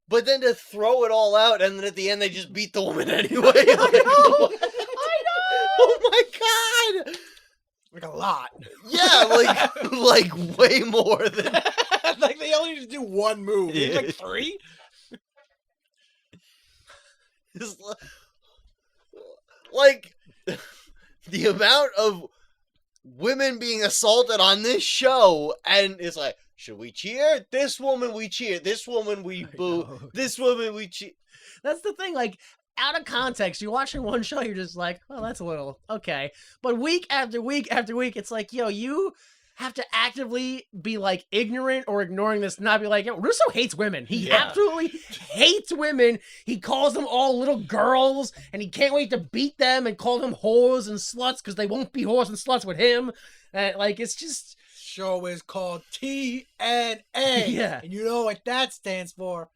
But then to throw it all out, and then at the end they just beat the woman anyway. I know! Oh my god! Like a lot. Yeah, like way more than... Like they only need to do one move. Yeah. Like three? It's like the amount of women being assaulted on this show, and it's like, should we cheer? This woman we cheer. This woman we boo. know. This woman we cheer. That's the thing, like, out of context, you're watching one show, you're just like, well, that's a little, okay. But week after week after week, it's like, yo, you have to actively be, like, ignorant or ignoring this, not be like, yo, Russo hates women. He absolutely hates women. He calls them all little girls, and he can't wait to beat them and call them whores and sluts because they won't be whores and sluts with him. And, like, it's just... Show is called TNA. Yeah. And you know what that stands for?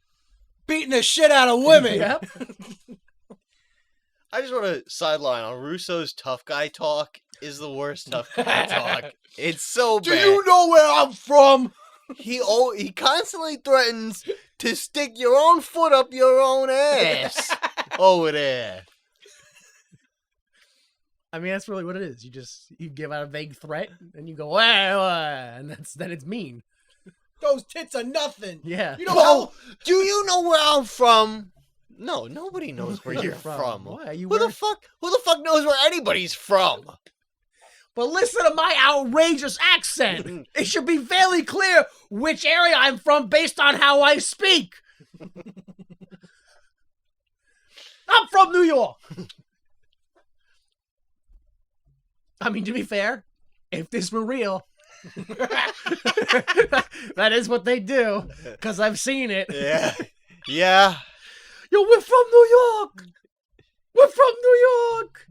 Beating the shit out of women. Yep. I just want to sideline on Russo's tough guy talk is the worst tough guy talk. It's so bad. Do you know where I'm from? He constantly threatens to stick your own foot up your own ass over there. I mean, that's really what it is. You give out a vague threat, and you go, wah, and then it's mean. Those tits are nothing. Yeah. You know how... Do you know where I'm from? No, nobody knows where you're from. Why? Who the fuck knows where anybody's from? But listen to my outrageous accent. It should be fairly clear which area I'm from based on how I speak. I'm from New York. I mean, to be fair, if this were real, that is what they do, because I've seen it. Yeah. Yeah. Yo, we're from New York. We're from New York.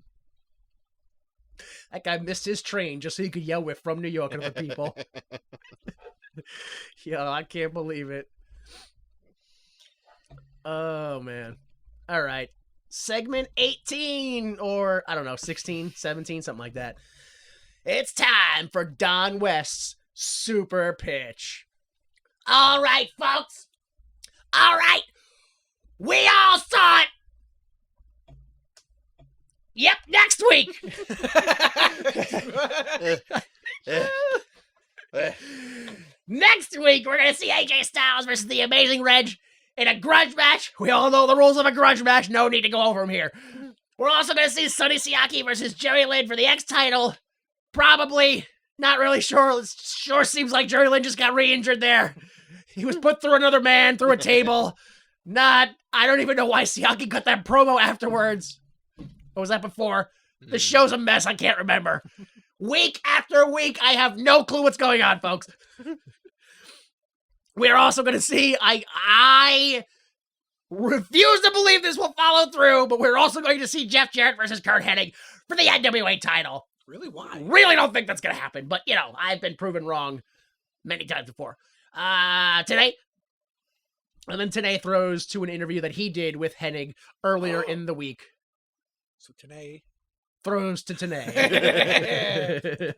That guy missed his train just so he could yell, we're from New York, at other people. Yo, I can't believe it. Oh, man. All right. Segment 18, or, I don't know, 16, 17, something like that. It's time for Don West's Super Pitch. All right, folks. All right. We all saw it. Yep, next week. Next week, we're going to see AJ Styles versus the Amazing Reg in a grudge match. We all know the rules of a grudge match. No need to go over them here. We're also going to see Sonny Siaki versus Jerry Lynn for the X title. Probably. Not really sure. It sure seems like Jerry Lynn just got re-injured there. He was put through another man, through a table. I don't even know why Siaki cut that promo afterwards. Or was that before? The show's a mess. I can't remember. Week after week, I have no clue what's going on, folks. We're also going to see, I refuse to believe this will follow through, but we're also going to see Jeff Jarrett versus Kurt Hennig for the NWA title. Really? Why? Really don't think that's going to happen, but, I've been proven wrong many times before. Today, and then today throws to an interview that he did with Hennig earlier in the week. So today Throws to Tenay.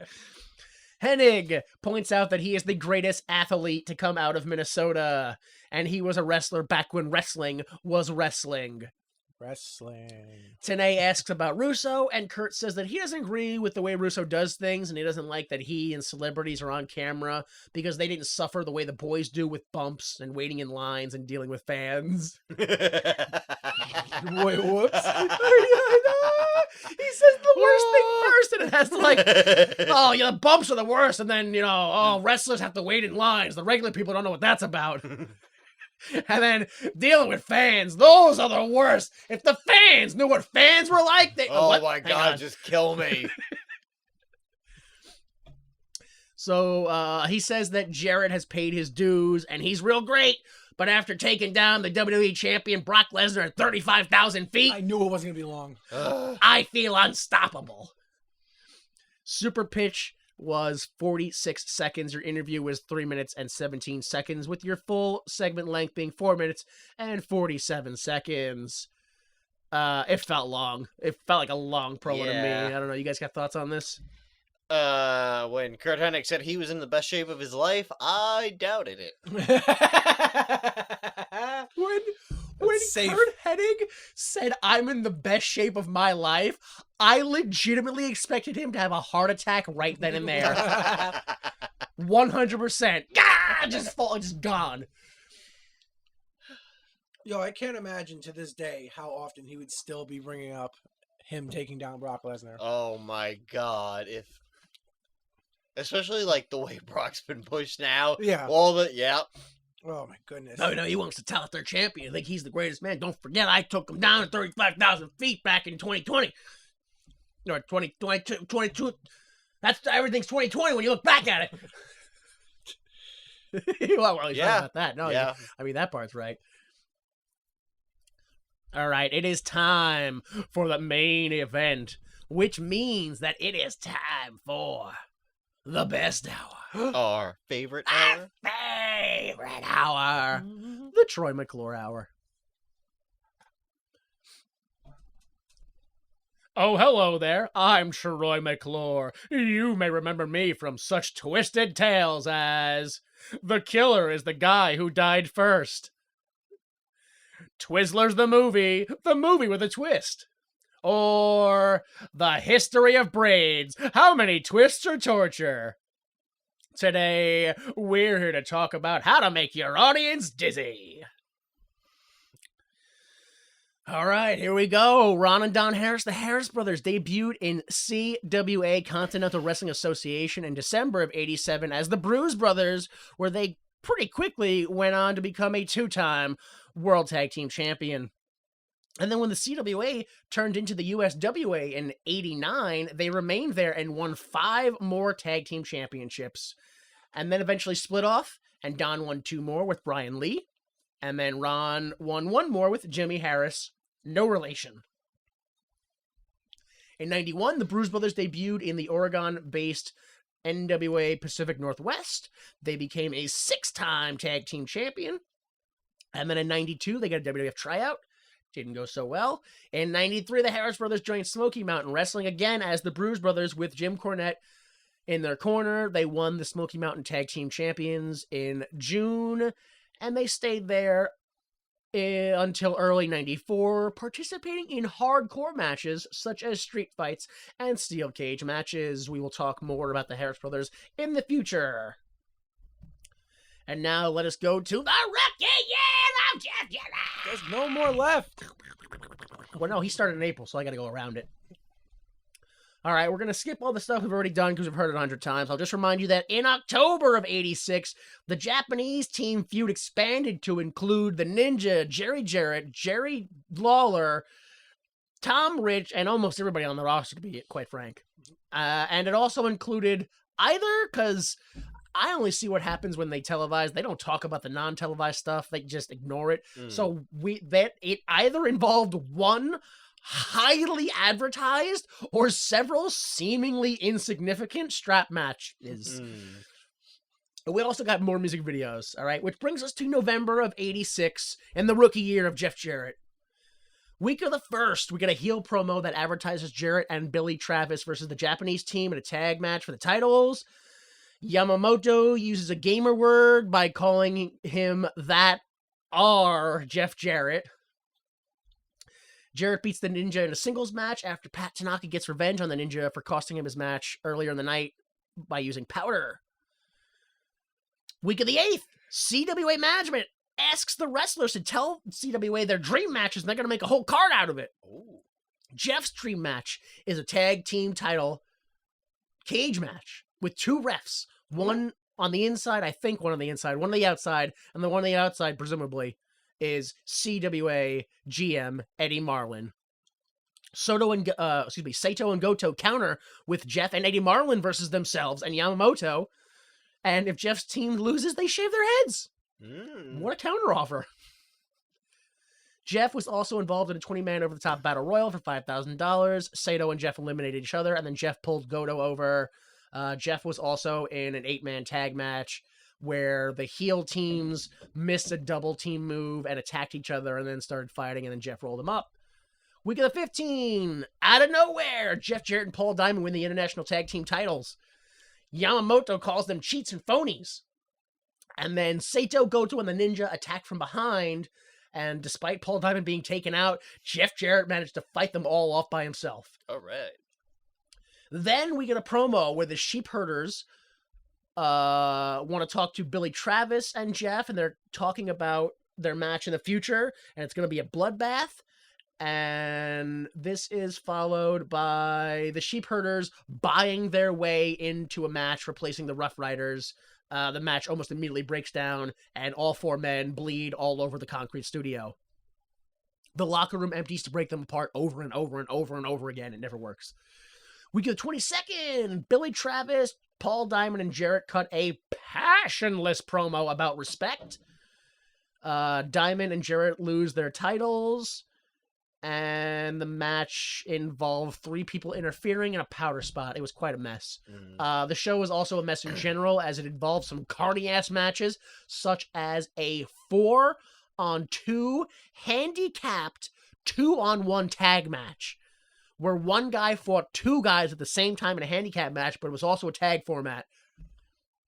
Hennig points out that he is the greatest athlete to come out of Minnesota, and he was a wrestler back when wrestling was wrestling. Tenay asks about Russo, and Kurt says that he doesn't agree with the way Russo does things, and he doesn't like that he and celebrities are on camera because they didn't suffer the way the boys do with bumps and waiting in lines and dealing with fans. Wait, whoops. I know. He says the worst thing first, and it has to the bumps are the worst, and then, wrestlers have to wait in lines. The regular people don't know what that's about. And then dealing with fans, those are the worst. If the fans knew what fans were like, they... Oh my God, just kill me. So he says that Jarrett has paid his dues, and he's real great. But after taking down the WWE champion Brock Lesnar at 35,000 feet... I knew it wasn't going to be long. I feel unstoppable. Super pitch was 46 seconds. Your interview was 3 minutes and 17 seconds, with your full segment length being 4 minutes and 47 seconds. It felt long. It felt like a long promo to me. I don't know. You guys got thoughts on this? When Kurt Hennig said he was in the best shape of his life, I doubted it. When Kurt Hennig said, I'm in the best shape of my life, I legitimately expected him to have a heart attack right then and there. 100%. Just gone. Yo, I can't imagine to this day how often he would still be bringing up him taking down Brock Lesnar. Oh my God. Especially the way Brock's been pushed now. Yeah. Oh my goodness. No, he wants to tell their champion. I think he's the greatest man. Don't forget, I took him down at 35,000 feet back in 2020. Or 2022. Everything's 2020 when you look back at it. Well, he's right about that. No, yeah. I mean, that part's right. All right, it is time for the main event, which means that it is time for the best hour. Our favorite hour? Favorite hour. The Troy McClure hour. Oh, hello there. I'm Troy McClure. You may remember me from such twisted tales as The Killer is the Guy Who Died First, Twizzlers the movie with a twist, or The History of Braids, How Many Twists or Torture. Today, we're here to talk about how to make your audience dizzy. All right, here we go. Ron and Don Harris, the Harris brothers, debuted in CWA Continental Wrestling Association in December of '87 as the Bruise Brothers, where they pretty quickly went on to become a 2-time World Tag Team Champion. And then when the CWA turned into the USWA in '89, they remained there and won 5 more Tag Team Championships. And then eventually split off, and Don won 2 more with Brian Lee. And then Ron won 1 more with Jimmy Harris. No relation. In '91, the Bruise Brothers debuted in the Oregon-based NWA Pacific Northwest. They became a 6-time tag team champion. And then in '92, they got a WWF tryout. Didn't go so well. In '93, the Harris Brothers joined Smoky Mountain Wrestling again as the Bruise Brothers with Jim Cornette in their corner. They won the Smoky Mountain Tag Team Champions in June. And they stayed there until early '94, participating in hardcore matches such as street fights and steel cage matches. We will talk more about the Harris Brothers in the future. And now let us go to the Rookie Year of Jeff Jarrett. There's no more left. Well, no, he started in April, so I got to go around it. All right, we're going to skip all the stuff we've already done because we've heard it 100 times. I'll just remind you that in October of '86, the Japanese team feud expanded to include the Ninja, Jerry Jarrett, Jerry Lawler, Tom Rich, and almost everybody on the roster, to be quite frank. And it also included either, because I only see what happens when they televise. They don't talk about the non-televised stuff. They just ignore it. So it either involved one highly advertised or several seemingly insignificant strap matches. We also got more music videos, all right, which brings us to November of '86 and the rookie year of Jeff Jarrett. Week of the 1st, we get a heel promo that advertises Jarrett and Billy Travis versus the Japanese team in a tag match for the titles. Yamamoto uses a gamer word by calling him that Jeff Jarrett. Jarrett beats the Ninja in a singles match after Pat Tanaka gets revenge on the Ninja for costing him his match earlier in the night by using powder. Week of the 8th, CWA management asks the wrestlers to tell CWA their dream matches and they're going to make a whole card out of it. Ooh. Jeff's dream match is a tag team title cage match with 2 refs. One on the inside, I think one on the inside, one on the outside, and the one on the outside, presumably, is CWA GM Eddie Marlin. Saito and Goto counter with Jeff and Eddie Marlin versus themselves and Yamamoto. And if Jeff's team loses, they shave their heads. What a counter offer. Jeff was also involved in a 20-man over-the-top battle royal for $5,000. Saito and Jeff eliminated each other, and then Jeff pulled Goto over. Jeff was also in an 8-man tag match where the heel teams missed a double team move and attacked each other and then started fighting, and then Jeff rolled them up. Week of the 15, out of nowhere, Jeff Jarrett and Paul Diamond win the International Tag Team titles. Yamamoto calls them cheats and phonies. And then Saito, Goto, and the Ninja attack from behind, and despite Paul Diamond being taken out, Jeff Jarrett managed to fight them all off by himself. All right. Then we get a promo where the Sheep Herders want to talk to Billy Travis and Jeff, and they're talking about their match in the future, and it's going to be a bloodbath. And this is followed by the Sheep Herders buying their way into a match, replacing the Rough Riders. The match almost immediately breaks down, and all 4 men bleed all over the concrete studio. The locker room empties to break them apart over and over and over and over again. It never works. We get the 22nd. Billy Travis, Paul Diamond, and Jarrett cut a passionless promo about respect. Diamond and Jarrett lose their titles, and the match involved 3 people interfering in a powder spot. It was quite a mess. The show was also a mess in general, as it involved some carny-ass matches, such as a 4-on-2 handicapped 2-on-1 tag match, where one guy fought 2 guys at the same time in a handicap match, but it was also a tag format.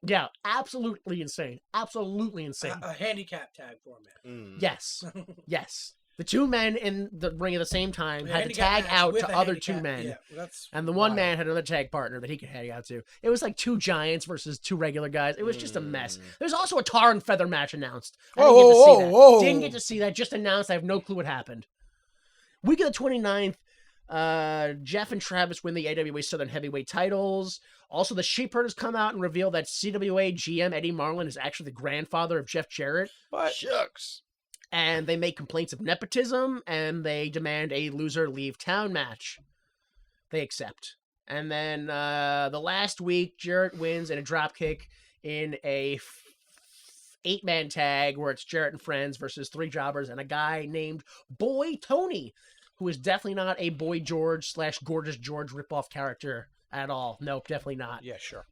Yeah, absolutely insane. Absolutely insane. A handicap tag format. Yes. Yes. The 2 men in the ring at the same time had to handicap tag match out with to a other 2 handicap- men. Yeah, that's And the one wild. man had another tag partner that he could tag out to. It was like 2 giants versus 2 regular guys. It was just a mess. There's also a tar and feather match announced. I didn't get to see that. Didn't get to see that. Just announced. I have no clue what happened. Week of the 29th, Jeff and Travis win the AWA Southern Heavyweight titles. Also, the Sheepherders come out and reveal that CWA GM Eddie Marlin is actually the grandfather of Jeff Jarrett. But Shucks. And they make complaints of nepotism, and they demand a loser leave town match. They accept. And then the last week, Jarrett wins in a dropkick in a 8-man tag where it's Jarrett and friends versus 3 jobbers and a guy named Boy Tony, who is definitely not a Boy George / Gorgeous George ripoff character at all. Nope, definitely not. yeah, sure.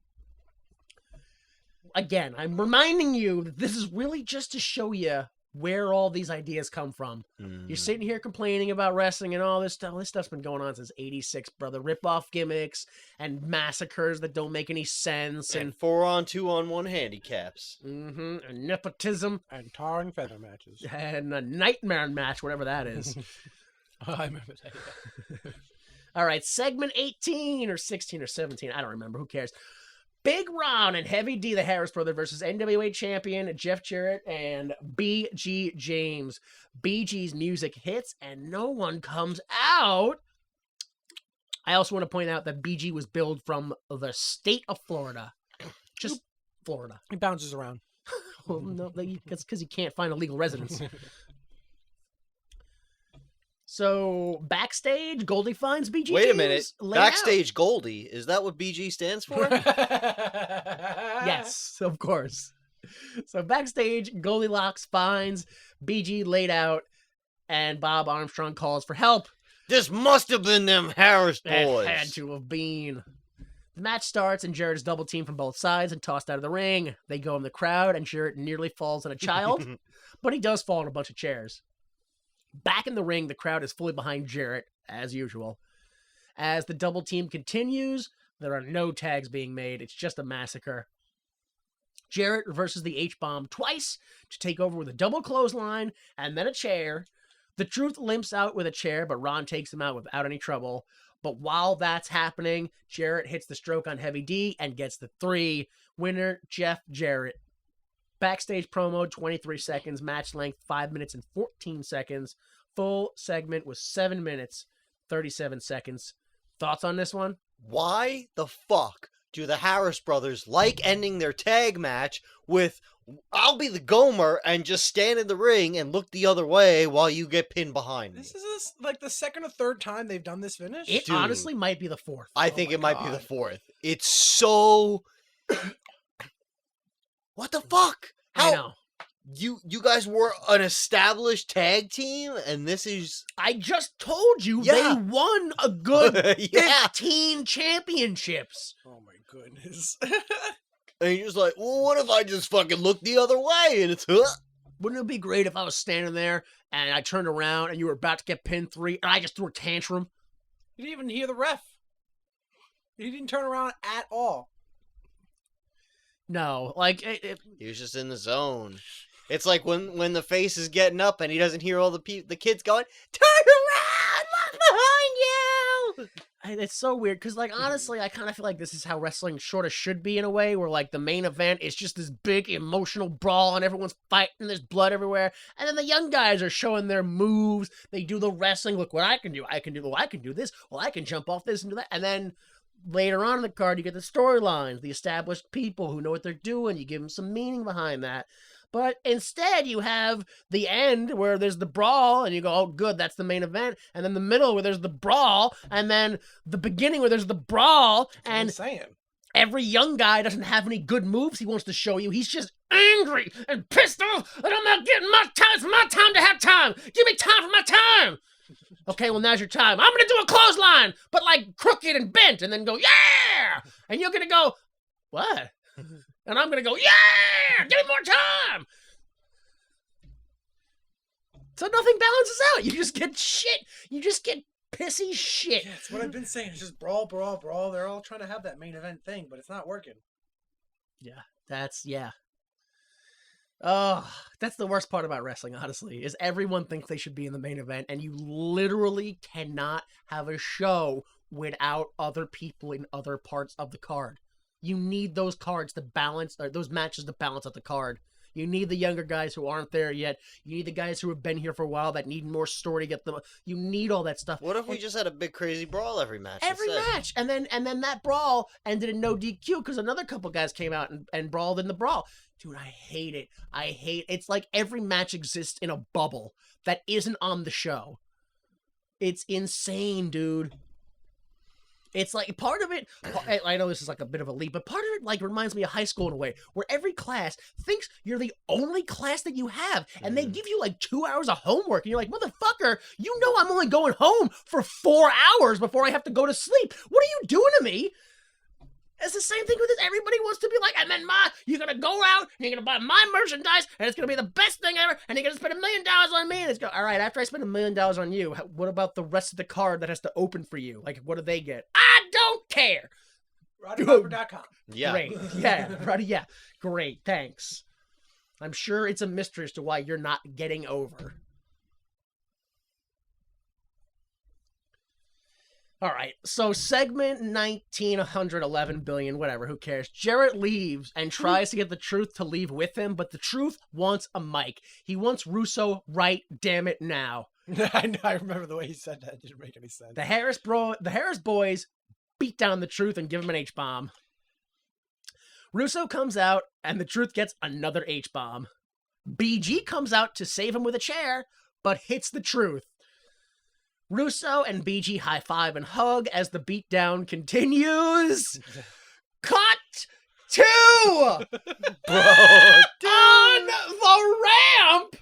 Again, I'm reminding you that this is really just to show you where all these ideas come from. You're sitting here complaining about wrestling and all this stuff. This stuff's been going on since '86, brother. Rip-off gimmicks and massacres that don't make any sense. And 4-on, 2-on-1 handicaps. And nepotism. And tar and feather matches. And a nightmare match, whatever that is. I remember that. All right, segment 18 or 16 or 17. I don't remember. Who cares? Big Ron and Heavy D, the Harris brother, versus NWA champion Jeff Jarrett and BG James. BG's music hits and no one comes out. I also want to point out that BG was billed from the state of Florida. Just Florida. He bounces around. Well, no, that's because he can't find a legal residence. So, backstage, Goldie finds BG Wait a James minute. laid out. Backstage Goldie. Is that what BG stands for? Yes, of course. So backstage, Goldilocks finds BG laid out, and Bob Armstrong calls for help. This must have been them Harris boys. It had to have been. The match starts, and Jarrett is double teamed from both sides and tossed out of the ring. They go in the crowd, and Jarrett nearly falls on a child, but he does fall on a bunch of chairs. Back in the ring, the crowd is fully behind Jarrett, as usual. As the double team continues, there are no tags being made. It's just a massacre. Jarrett reverses the H-bomb twice to take over with a double clothesline and then a chair. The Truth limps out with a chair, but Ron takes him out without any trouble. But while that's happening, Jarrett hits the stroke on Heavy D and gets the 3. Winner, Jeff Jarrett. Backstage promo, 23 seconds. Match length, 5 minutes and 14 seconds. Full segment was 7 minutes, 37 seconds. Thoughts on this one? Why the fuck do the Harris brothers like ending their tag match with I'll be the Gomer and just stand in the ring and look the other way while you get pinned behind me? This is like the second or third time they've done this finish. It Dude. honestly might be the 4th. I think my it might be the God. 4th. It's so... What the fuck? I know. You guys were an established tag team, and this is... I just told you Yeah. they won a good Yeah. 15 championships. Oh my goodness. And you're just like, well, what if I just fucking look the other way? And it's... Wouldn't it be great if I was standing there and I turned around and you were about to get pinned 3 and I just threw a tantrum? You didn't even hear the ref. He didn't turn around at all. No, like He was just in the zone. It's like when the face is getting up and he doesn't hear all the kids going, turn around, look behind you! it's so weird because, like, honestly, I kind of feel like this is how wrestling sort of should be in a way, where like the main event is just this big emotional brawl and everyone's fighting, there's blood everywhere, and then the young guys are showing their moves. They do the wrestling. Look what I can do. I can do. Well, I can do this. Well, I can jump off this and do that, and then. Later on in the card, you get the storylines, the established people who know what they're doing. You give them some meaning behind that. But instead, you have the end where there's the brawl, and you go, oh, good, that's the main event. And then the middle where there's the brawl, and then the beginning where there's the brawl, and That's what I'm saying. every young guy doesn't have any good moves he wants to show you. He's just angry and pissed off, and I'm not getting my time. It's my time to have time. Give me time for my time. Okay, well, now's your time. I'm going to do a clothesline, but like crooked and bent, and then go, yeah! And you're going to go, what? And I'm going to go, yeah! Give me more time! So nothing balances out. You just get shit. You just get pissy shit. Yeah, that's what I've been saying. It's just brawl, brawl, brawl. They're all trying to have that main event thing, but it's not working. Yeah. Oh, that's the worst part about wrestling, honestly, is everyone thinks they should be in the main event, and you literally cannot have a show without other people in other parts of the card. You need those cards to balance, or those matches to balance out the card. You need the younger guys who aren't there yet. You need the guys who have been here for a while that need more story to get them. You need all that stuff. What if we just had a big crazy brawl every match? Every instead? match, and then that brawl ended in no DQ because another couple guys came out and brawled in the brawl. Dude, I hate it. It's like every match exists in a bubble that isn't on the show. It's insane, dude. It's like part of it, I know this is like a bit of a leap, but part of it like reminds me of high school in a way, where every class thinks you're the only class that you have, and they give you like 2 hours of homework, and you're like, motherfucker, you know I'm only going home for 4 hours before I have to go to sleep. What are you doing to me? It's the same thing with this. Everybody wants to be like, and then you're going to go out, and you're going to buy my merchandise, and it's going to be the best thing ever, and you're going to spend $1 million on me, and it's going, all right, after I spend $1 million on you, what about the rest of the card that has to open for you? Like, what do they get? I don't care. RoddyPiper.com. Yeah. Great. Yeah, Roddy, yeah. Great, thanks. I'm sure it's a mystery as to why you're not getting over. All right, so segment 1911 billion, whatever, who cares? Jarrett leaves and tries to get the Truth to leave with him, but the Truth wants a mic. He wants Russo right, damn it, now. I remember the way he said that. It didn't make any sense. The Harris boys beat down the Truth and give him an H-bomb. Russo comes out, and the Truth gets another H-bomb. BG comes out to save him with a chair, but hits the Truth. Russo and BG high-five and hug as the beatdown continues. Cut to on the ramp,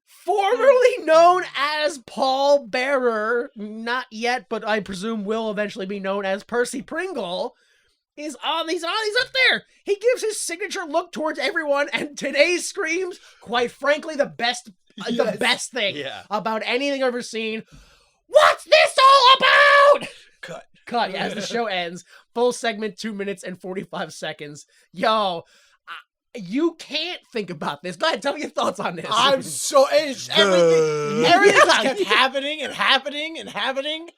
formerly known as Paul Bearer, not yet, but I presume will eventually be known as Percy Pringle, he's up there. He gives his signature look towards everyone, and today screams, quite frankly, the best thing about anything I've ever seen. What's this all about? Cut. Yeah, as the show ends. Full segment, 2 minutes and 45 seconds. Yo, you can't think about this. Go ahead, tell me your thoughts on this. Everything just kept happening and happening and happening.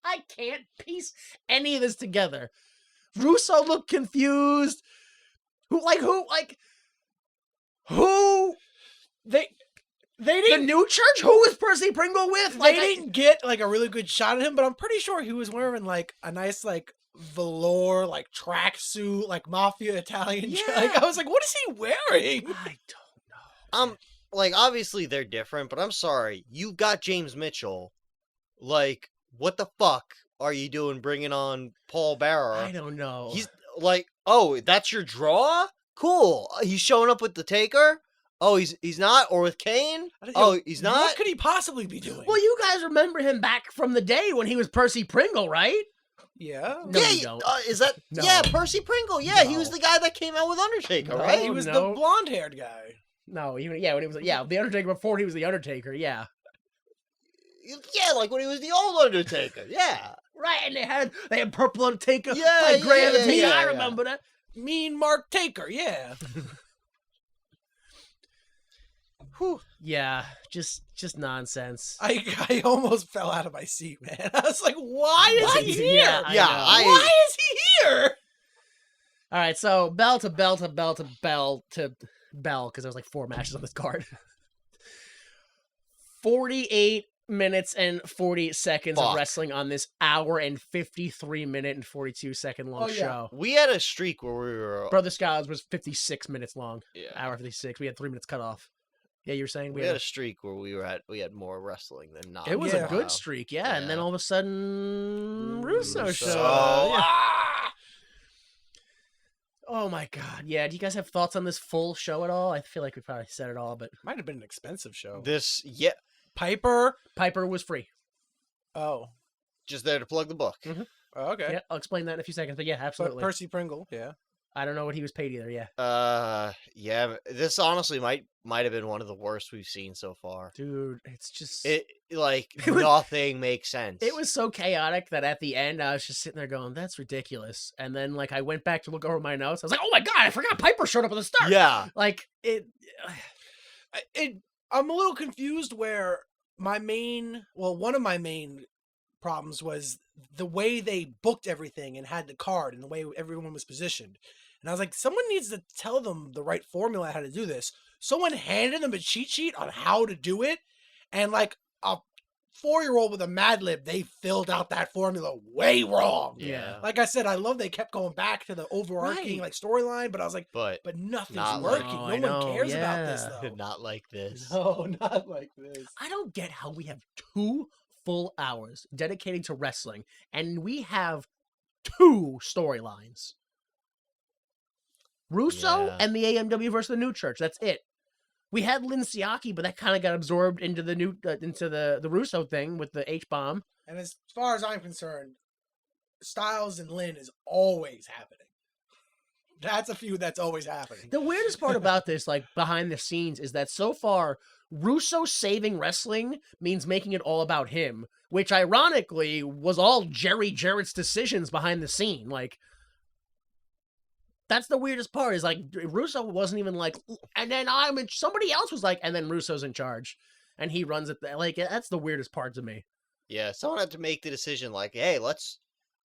I can't piece any of this together. Russo looked confused. Who? They didn't. The new church? Who was Percy Pringle with? They didn't get like a really good shot of him, but I'm pretty sure he was wearing like a nice like velour like tracksuit, like mafia Italian. Yeah. Like I was like, what is he wearing? I don't know. Like obviously they're different, but I'm sorry, you got James Mitchell. Like, what the fuck are you doing bringing on Paul Bearer? I don't know. He's like, oh, that's your draw? Cool. He's showing up with the Taker? Oh, he's not? Or with Kane? Oh, he's not? What could he possibly be doing? Well, you guys remember him back from the day when he was Percy Pringle, right? Yeah. No, yeah, you don't. Is that? No. Yeah, Percy Pringle. Yeah, he No. was the guy that came out with Undertaker, No. right? He was no. the blonde-haired guy. No, when he was the Undertaker before he was the Undertaker, yeah. Yeah, like when he was the old Undertaker. Yeah. Right, and they had purple Undertaker, Yeah, like Graham yeah, and me. yeah, I yeah. remember that. Mean Mark Taker, yeah. Whew. Yeah, just nonsense. I almost fell out of my seat, man. I was like, why is he here? Yeah, I Yeah, know. Why is he here? All right, so bell to bell to bell to bell to bell, because there was like 4 matches on this card. 48 minutes and 40 seconds of Fuck. wrestling on this hour and 53 minute and 42 second long Oh, yeah. show. We had a streak where we were. Brother Scott's was 56 minutes long. Yeah. Hour 56. We had 3 minutes cut off. Yeah, you were saying We had a streak where we had more wrestling than not. It was Yeah. a good streak, yeah. And then Yeah. all of a sudden, Russo Russo. showed up. Yeah. Oh my god. Yeah, do you guys have thoughts on this full show at all? I feel like we probably said it all, but Might have been an expensive show. Piper. Piper was free. Oh. Just there to plug the book. Mhm. Oh, okay. Yeah, I'll explain that in a few seconds, but yeah, absolutely. Percy Pringle, yeah. I don't know what he was paid either, yeah. Yeah. This honestly might have been one of the worst we've seen so far. Dude, it's just It like It was- nothing makes sense. it was so chaotic that at the end I was just sitting there going, that's ridiculous. And then like I went back to look over my notes. I was like, oh my god, I forgot Piper showed up at the start. Yeah. Like I'm a little confused where one of my main problems was the way they booked everything and had the card and the way everyone was positioned. And I was like, someone needs to tell them the right formula how to do this. someone handed them a cheat sheet on how to do it, and like a 4-year-old with a Mad Lib, they filled out that formula way wrong. Yeah. Like I said, I love they kept going back to the overarching like storyline, but I was like, But but nothing's not working. like- Oh, No I one know, cares about this yeah. though. not like this. No, not like this. I don't get how we have 2 full hours dedicated to wrestling, and we have 2 storylines. Russo Yeah. and the AMW versus the New Church. That's it. We had Lynn Siaki, but that kind of got absorbed into the into the Russo thing with the H-bomb. And as far as I'm concerned, Styles and Lynn is always happening. That's a feud that's always happening. The weirdest part about this, like behind the scenes, is that so far Russo saving wrestling means making it all about him, which ironically was all Jerry Jarrett's decisions behind the scene. Like, that's the weirdest part, is like Russo wasn't even like, and then somebody else was like, and then Russo's in charge and he runs it. Like, that's the weirdest part to me. Yeah, someone had to make the decision like, hey, let's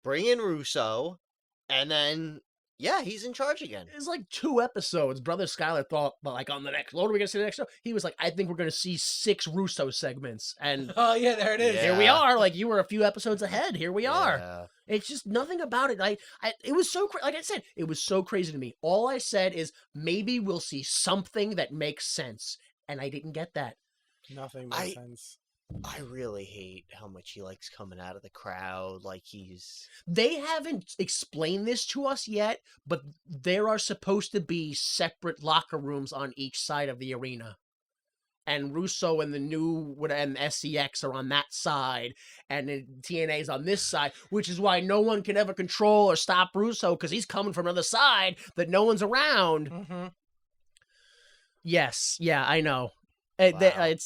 bring in Russo, and then, yeah, he's in charge again. It's like 2 episodes. Brother Skyler thought, like, on the next, what are we going to see the next show? He was like, I think we're going to see 6 Russo segments. And Oh yeah, there it is. here we Yeah. are. Like, you were a few episodes ahead. Here we are. Yeah. It's just nothing about it. It was so like I said, it was so crazy to me. All I said is maybe we'll see something that makes sense, and I didn't get that. Nothing makes sense. I really hate how much he likes coming out of the crowd like he's... They haven't explained this to us yet, but there are supposed to be separate locker rooms on each side of the arena. And Russo and the new and SCX are on that side, and TNA's on this side, which is why no one can ever control or stop Russo because he's coming from another side that no one's around. Mm-hmm. Yes, yeah, I know. Wow.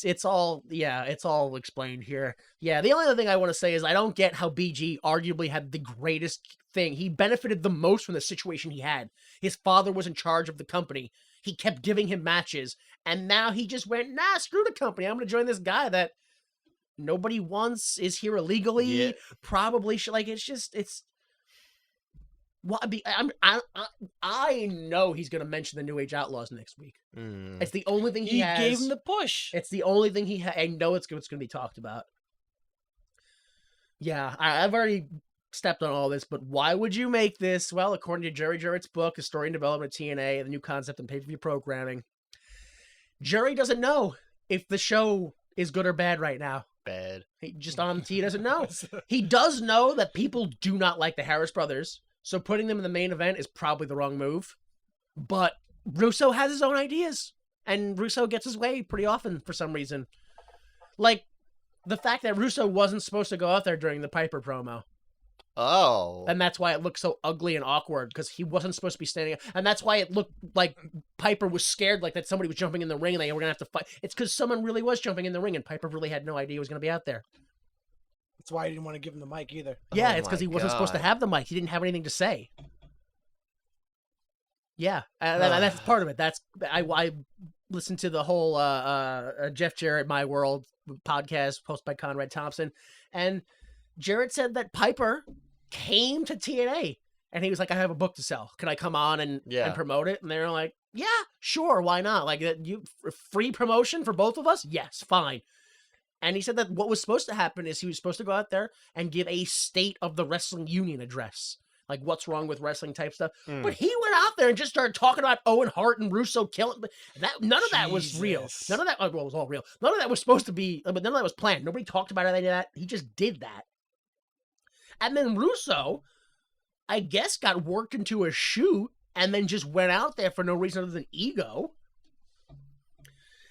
It's all explained here. Yeah, the only other thing I want to say is I don't get how BG arguably had the greatest thing. He benefited the most from the situation he had. His father was in charge of the company. He kept giving him matches, and now he just went, nah, screw the company. I'm going to join this guy that nobody wants, is here illegally, Yeah. probably should. Like, it's. Well, I know he's going to mention the New Age Outlaws next week. Mm. It's the only thing he has. gave him the push. It's the only thing he I know it's going to be talked about. Yeah, I've already stepped on all this, but why would you make this? Well, according to Jerry Jarrett's book, A Story in Development at TNA, the new concept in pay-per-view programming, Jerry doesn't know if the show is good or bad right now. Bad. He just on he doesn't know. He does know that people do not like the Harris brothers, so putting them in the main event is probably the wrong move. But Russo has his own ideas, and Russo gets his way pretty often for some reason. Like, the fact that Russo wasn't supposed to go out there during the Piper promo. Oh. And that's why it looked so ugly and awkward, because he wasn't supposed to be standing up. And that's why it looked like Piper was scared, like that somebody was jumping in the ring and they were going to have to fight. It's because someone really was jumping in the ring and Piper really had no idea he was going to be out there. That's why I didn't want to give him the mic either. Yeah, Oh it's because my he wasn't supposed to God. have the mic. He didn't have anything to say. Yeah, and that's part of it. That's I listened to the whole Jeff Jarrett My World podcast posted by Conrad Thompson, and Jarrett said that Piper came to TNA and he was like, I have a book to sell. Can I come on and promote it? And they're like, yeah, sure. Why not? Like, you free promotion for both of us? Yes, fine. And he said that what was supposed to happen is he was supposed to go out there and give a state of the wrestling union address. Like, what's wrong with wrestling type stuff. But he went out there and just started talking about Owen Hart and Russo killing. None of that was real. Jesus. None of that was all real. None of that was supposed to be, but none of that was planned. Nobody talked about any of that. He just did that. And then Russo, I guess, got worked into a shoot and then just went out there for no reason other than ego.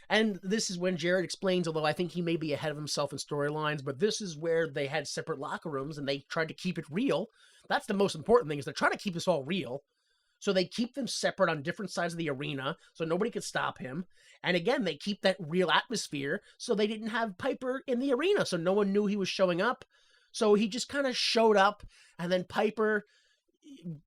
And this is when Jarrett explains, although I think he may be ahead of himself in storylines, but this is where they had separate locker rooms and they tried to keep it real. That's the most important thing, is they're trying to keep this all real. So they keep them separate on different sides of the arena so nobody could stop him. And again, they keep that real atmosphere so they didn't have Piper in the arena, so no one knew he was showing up. So he just kind of showed up, and then Piper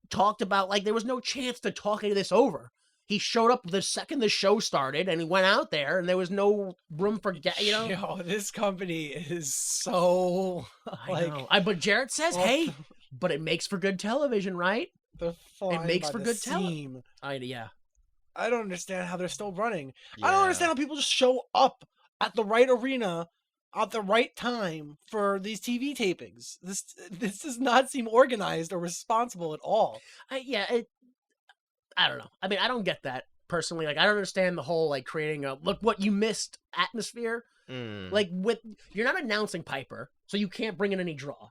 talked about, like, there was no chance to talk any of this over. He showed up the second the show started, and he went out there, and there was no room for, Yo, this company is so I know. But Jarrett says, hey, but it makes for good television, right? They're flying makes by for the good seam. Yeah. I don't understand how they're still running. Yeah. I don't understand how people just show up at the right arena at the right time for these TV tapings. This does not seem organized or responsible at all. I don't know. I mean, I don't get that personally. Like, I don't understand the whole like creating a look what you missed atmosphere. Like, you're not announcing Piper, so you can't bring in any draw.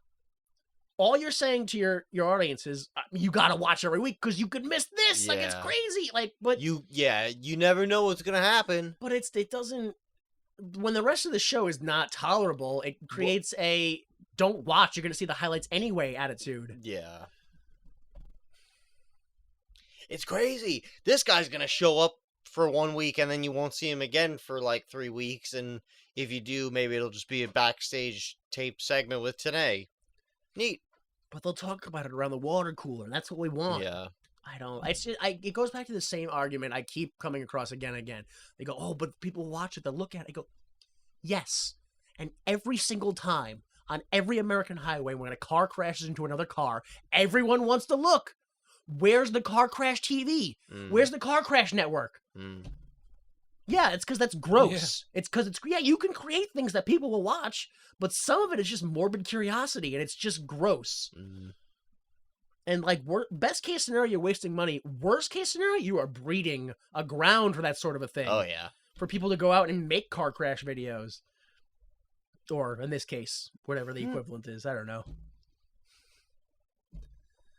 All you're saying to your audience is you gotta watch every week because you could miss this. Like, it's Yeah. crazy. Like, but you never know what's gonna happen. but it doesn't. When the rest of the show is not tolerable, it creates a don't watch. You're gonna see the highlights anyway attitude. Yeah. It's crazy. This guy's gonna show up for 1 week and then you won't see him again for like 3 weeks. And if you do, maybe it'll just be a backstage tape segment with TNA. Neat. But they'll talk about it around the water cooler. And that's what we want. Yeah. I don't. It's just, it goes back to the same argument I keep coming across again and again. They go, "Oh, but people watch it. They look at it." I go, "Yes." And every single time on every American highway, when a car crashes into another car, everyone wants to look. Where's the car crash TV? Where's the car crash network? Yeah, it's because that's gross. It's because you can create things that people will watch, but some of it is just morbid curiosity, and it's just gross. And like, best case scenario, you're wasting money. Worst case scenario, you are breeding a ground for that sort of a thing. Oh yeah. For people to go out and make car crash videos, or in this case, whatever the equivalent is. I don't know.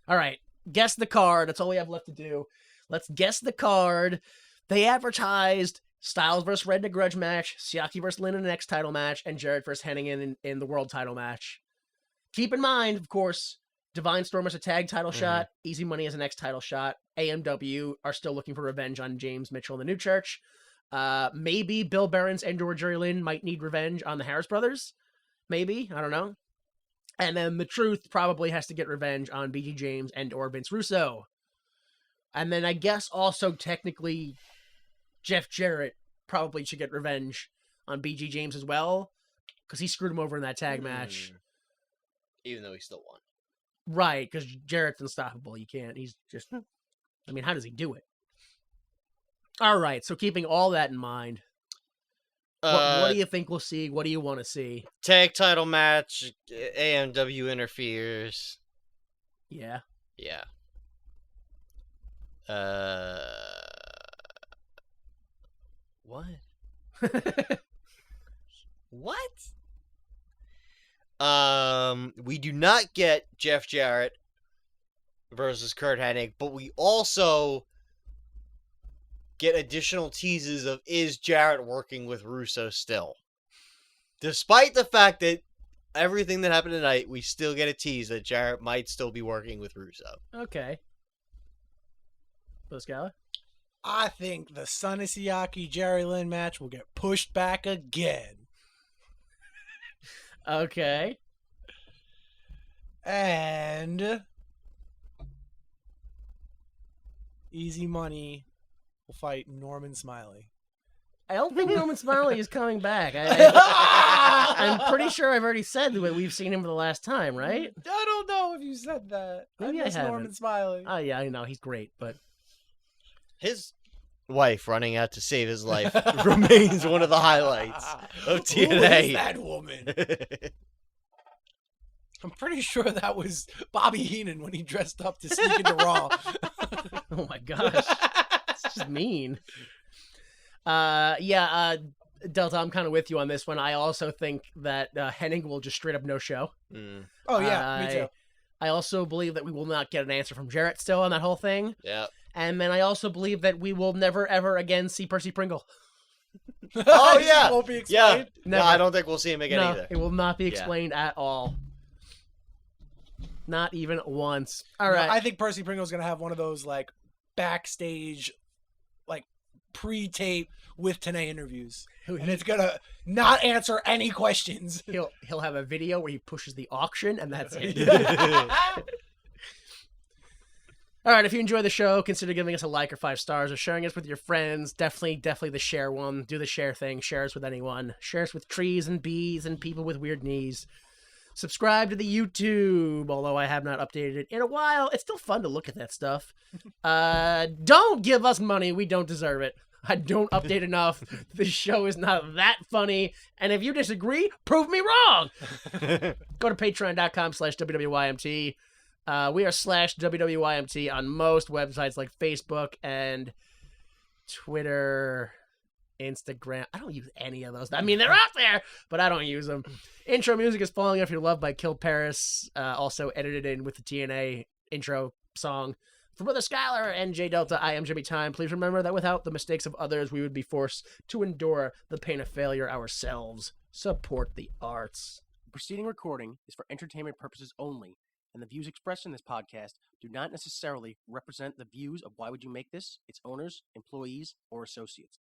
All right, guess the card. That's all we have left to do. Let's guess the card. They advertised Styles versus Red in a grudge match, Siaki versus Lynn in the next title match, and Jarrett versus Hennigan in the world title match. Keep in mind, of course, Divine Storm as a tag title shot, Easy Money as a next title shot. AMW are still looking for revenge on James Mitchell and the New Church. Maybe Bill Behrens and or Jerry Lynn might need revenge on the Harris brothers. Maybe, I don't know. And then the Truth probably has to get revenge on BG James and or Vince Russo. And then I guess also technically Jeff Jarrett probably should get revenge on BG James as well, because he screwed him over in that tag match. Even though he still won. Right, because Jarrett's unstoppable. You can't. He's just... I mean, how does he do it? All right, so keeping all that in mind, what do you think we'll see? What do you want to see? Tag title match, AMW interferes. Yeah. Yeah. What? What? We do not get Jeff Jarrett versus Kurt Hennig, but we also get additional teases of is Jarrett working with Russo still. Despite the fact that everything that happened tonight, we still get a tease that Jarrett might still be working with Russo. Okay. Bill Scala? I think the Sonny Siaki Jerry Lynn match will get pushed back again. Okay. And Easy Money will fight Norman Smiley. I don't think Norman Smiley is coming back. I'm pretty sure I've already said that we've seen him for the last time, right? I don't know if you said that. Maybe I miss haven't. Norman Smiley. Oh, yeah, I know. He's great, but... His wife running out to save his life remains one of the highlights of TNA. Who is that woman? I'm pretty sure that was Bobby Heenan when he dressed up to sneak into Raw. Oh, my gosh. It's just mean. Delta, I'm kind of with you on this one. I also think that Hennig will just straight up no show. Oh, yeah, me too. I also believe that we will not get an answer from Jarrett still on that whole thing. Yeah. And then I also believe that we will never, ever again see Percy Pringle. Oh, yeah. Won't be Yeah. explained. No, I don't think we'll see him again either. It will not be explained at all. Not even once. All right. I think Percy Pringle's going to have one of those, like, backstage, like, pre-tape with TNA interviews. And it's going to not answer any questions. He'll have a video where he pushes the auction, and that's it. All right, if you enjoy the show, consider giving us a like or 5 stars or sharing us with your friends. Definitely the share one. Do the share thing. Share us with anyone. Share us with trees and bees and people with weird knees. Subscribe to the YouTube, although I have not updated it in a while. It's still fun to look at that stuff. Don't give us money. We don't deserve it. I don't update enough. This show is not that funny. And if you disagree, prove me wrong. Go to patreon.com/WWYMT. We are /WWYMT on most websites like Facebook and Twitter, Instagram. I don't use any of those. I mean, they're out there, but I don't use them. Intro music is Falling Off Your Love by Kill Paris. Also edited in with the TNA intro song. For Brother Skylar and J Delta, I am Jimmy Time. Please remember that without the mistakes of others, we would be forced to endure the pain of failure ourselves. Support the arts. The preceding recording is for entertainment purposes only, and the views expressed in this podcast do not necessarily represent the views of Why Would You Make This, its owners, employees, or associates.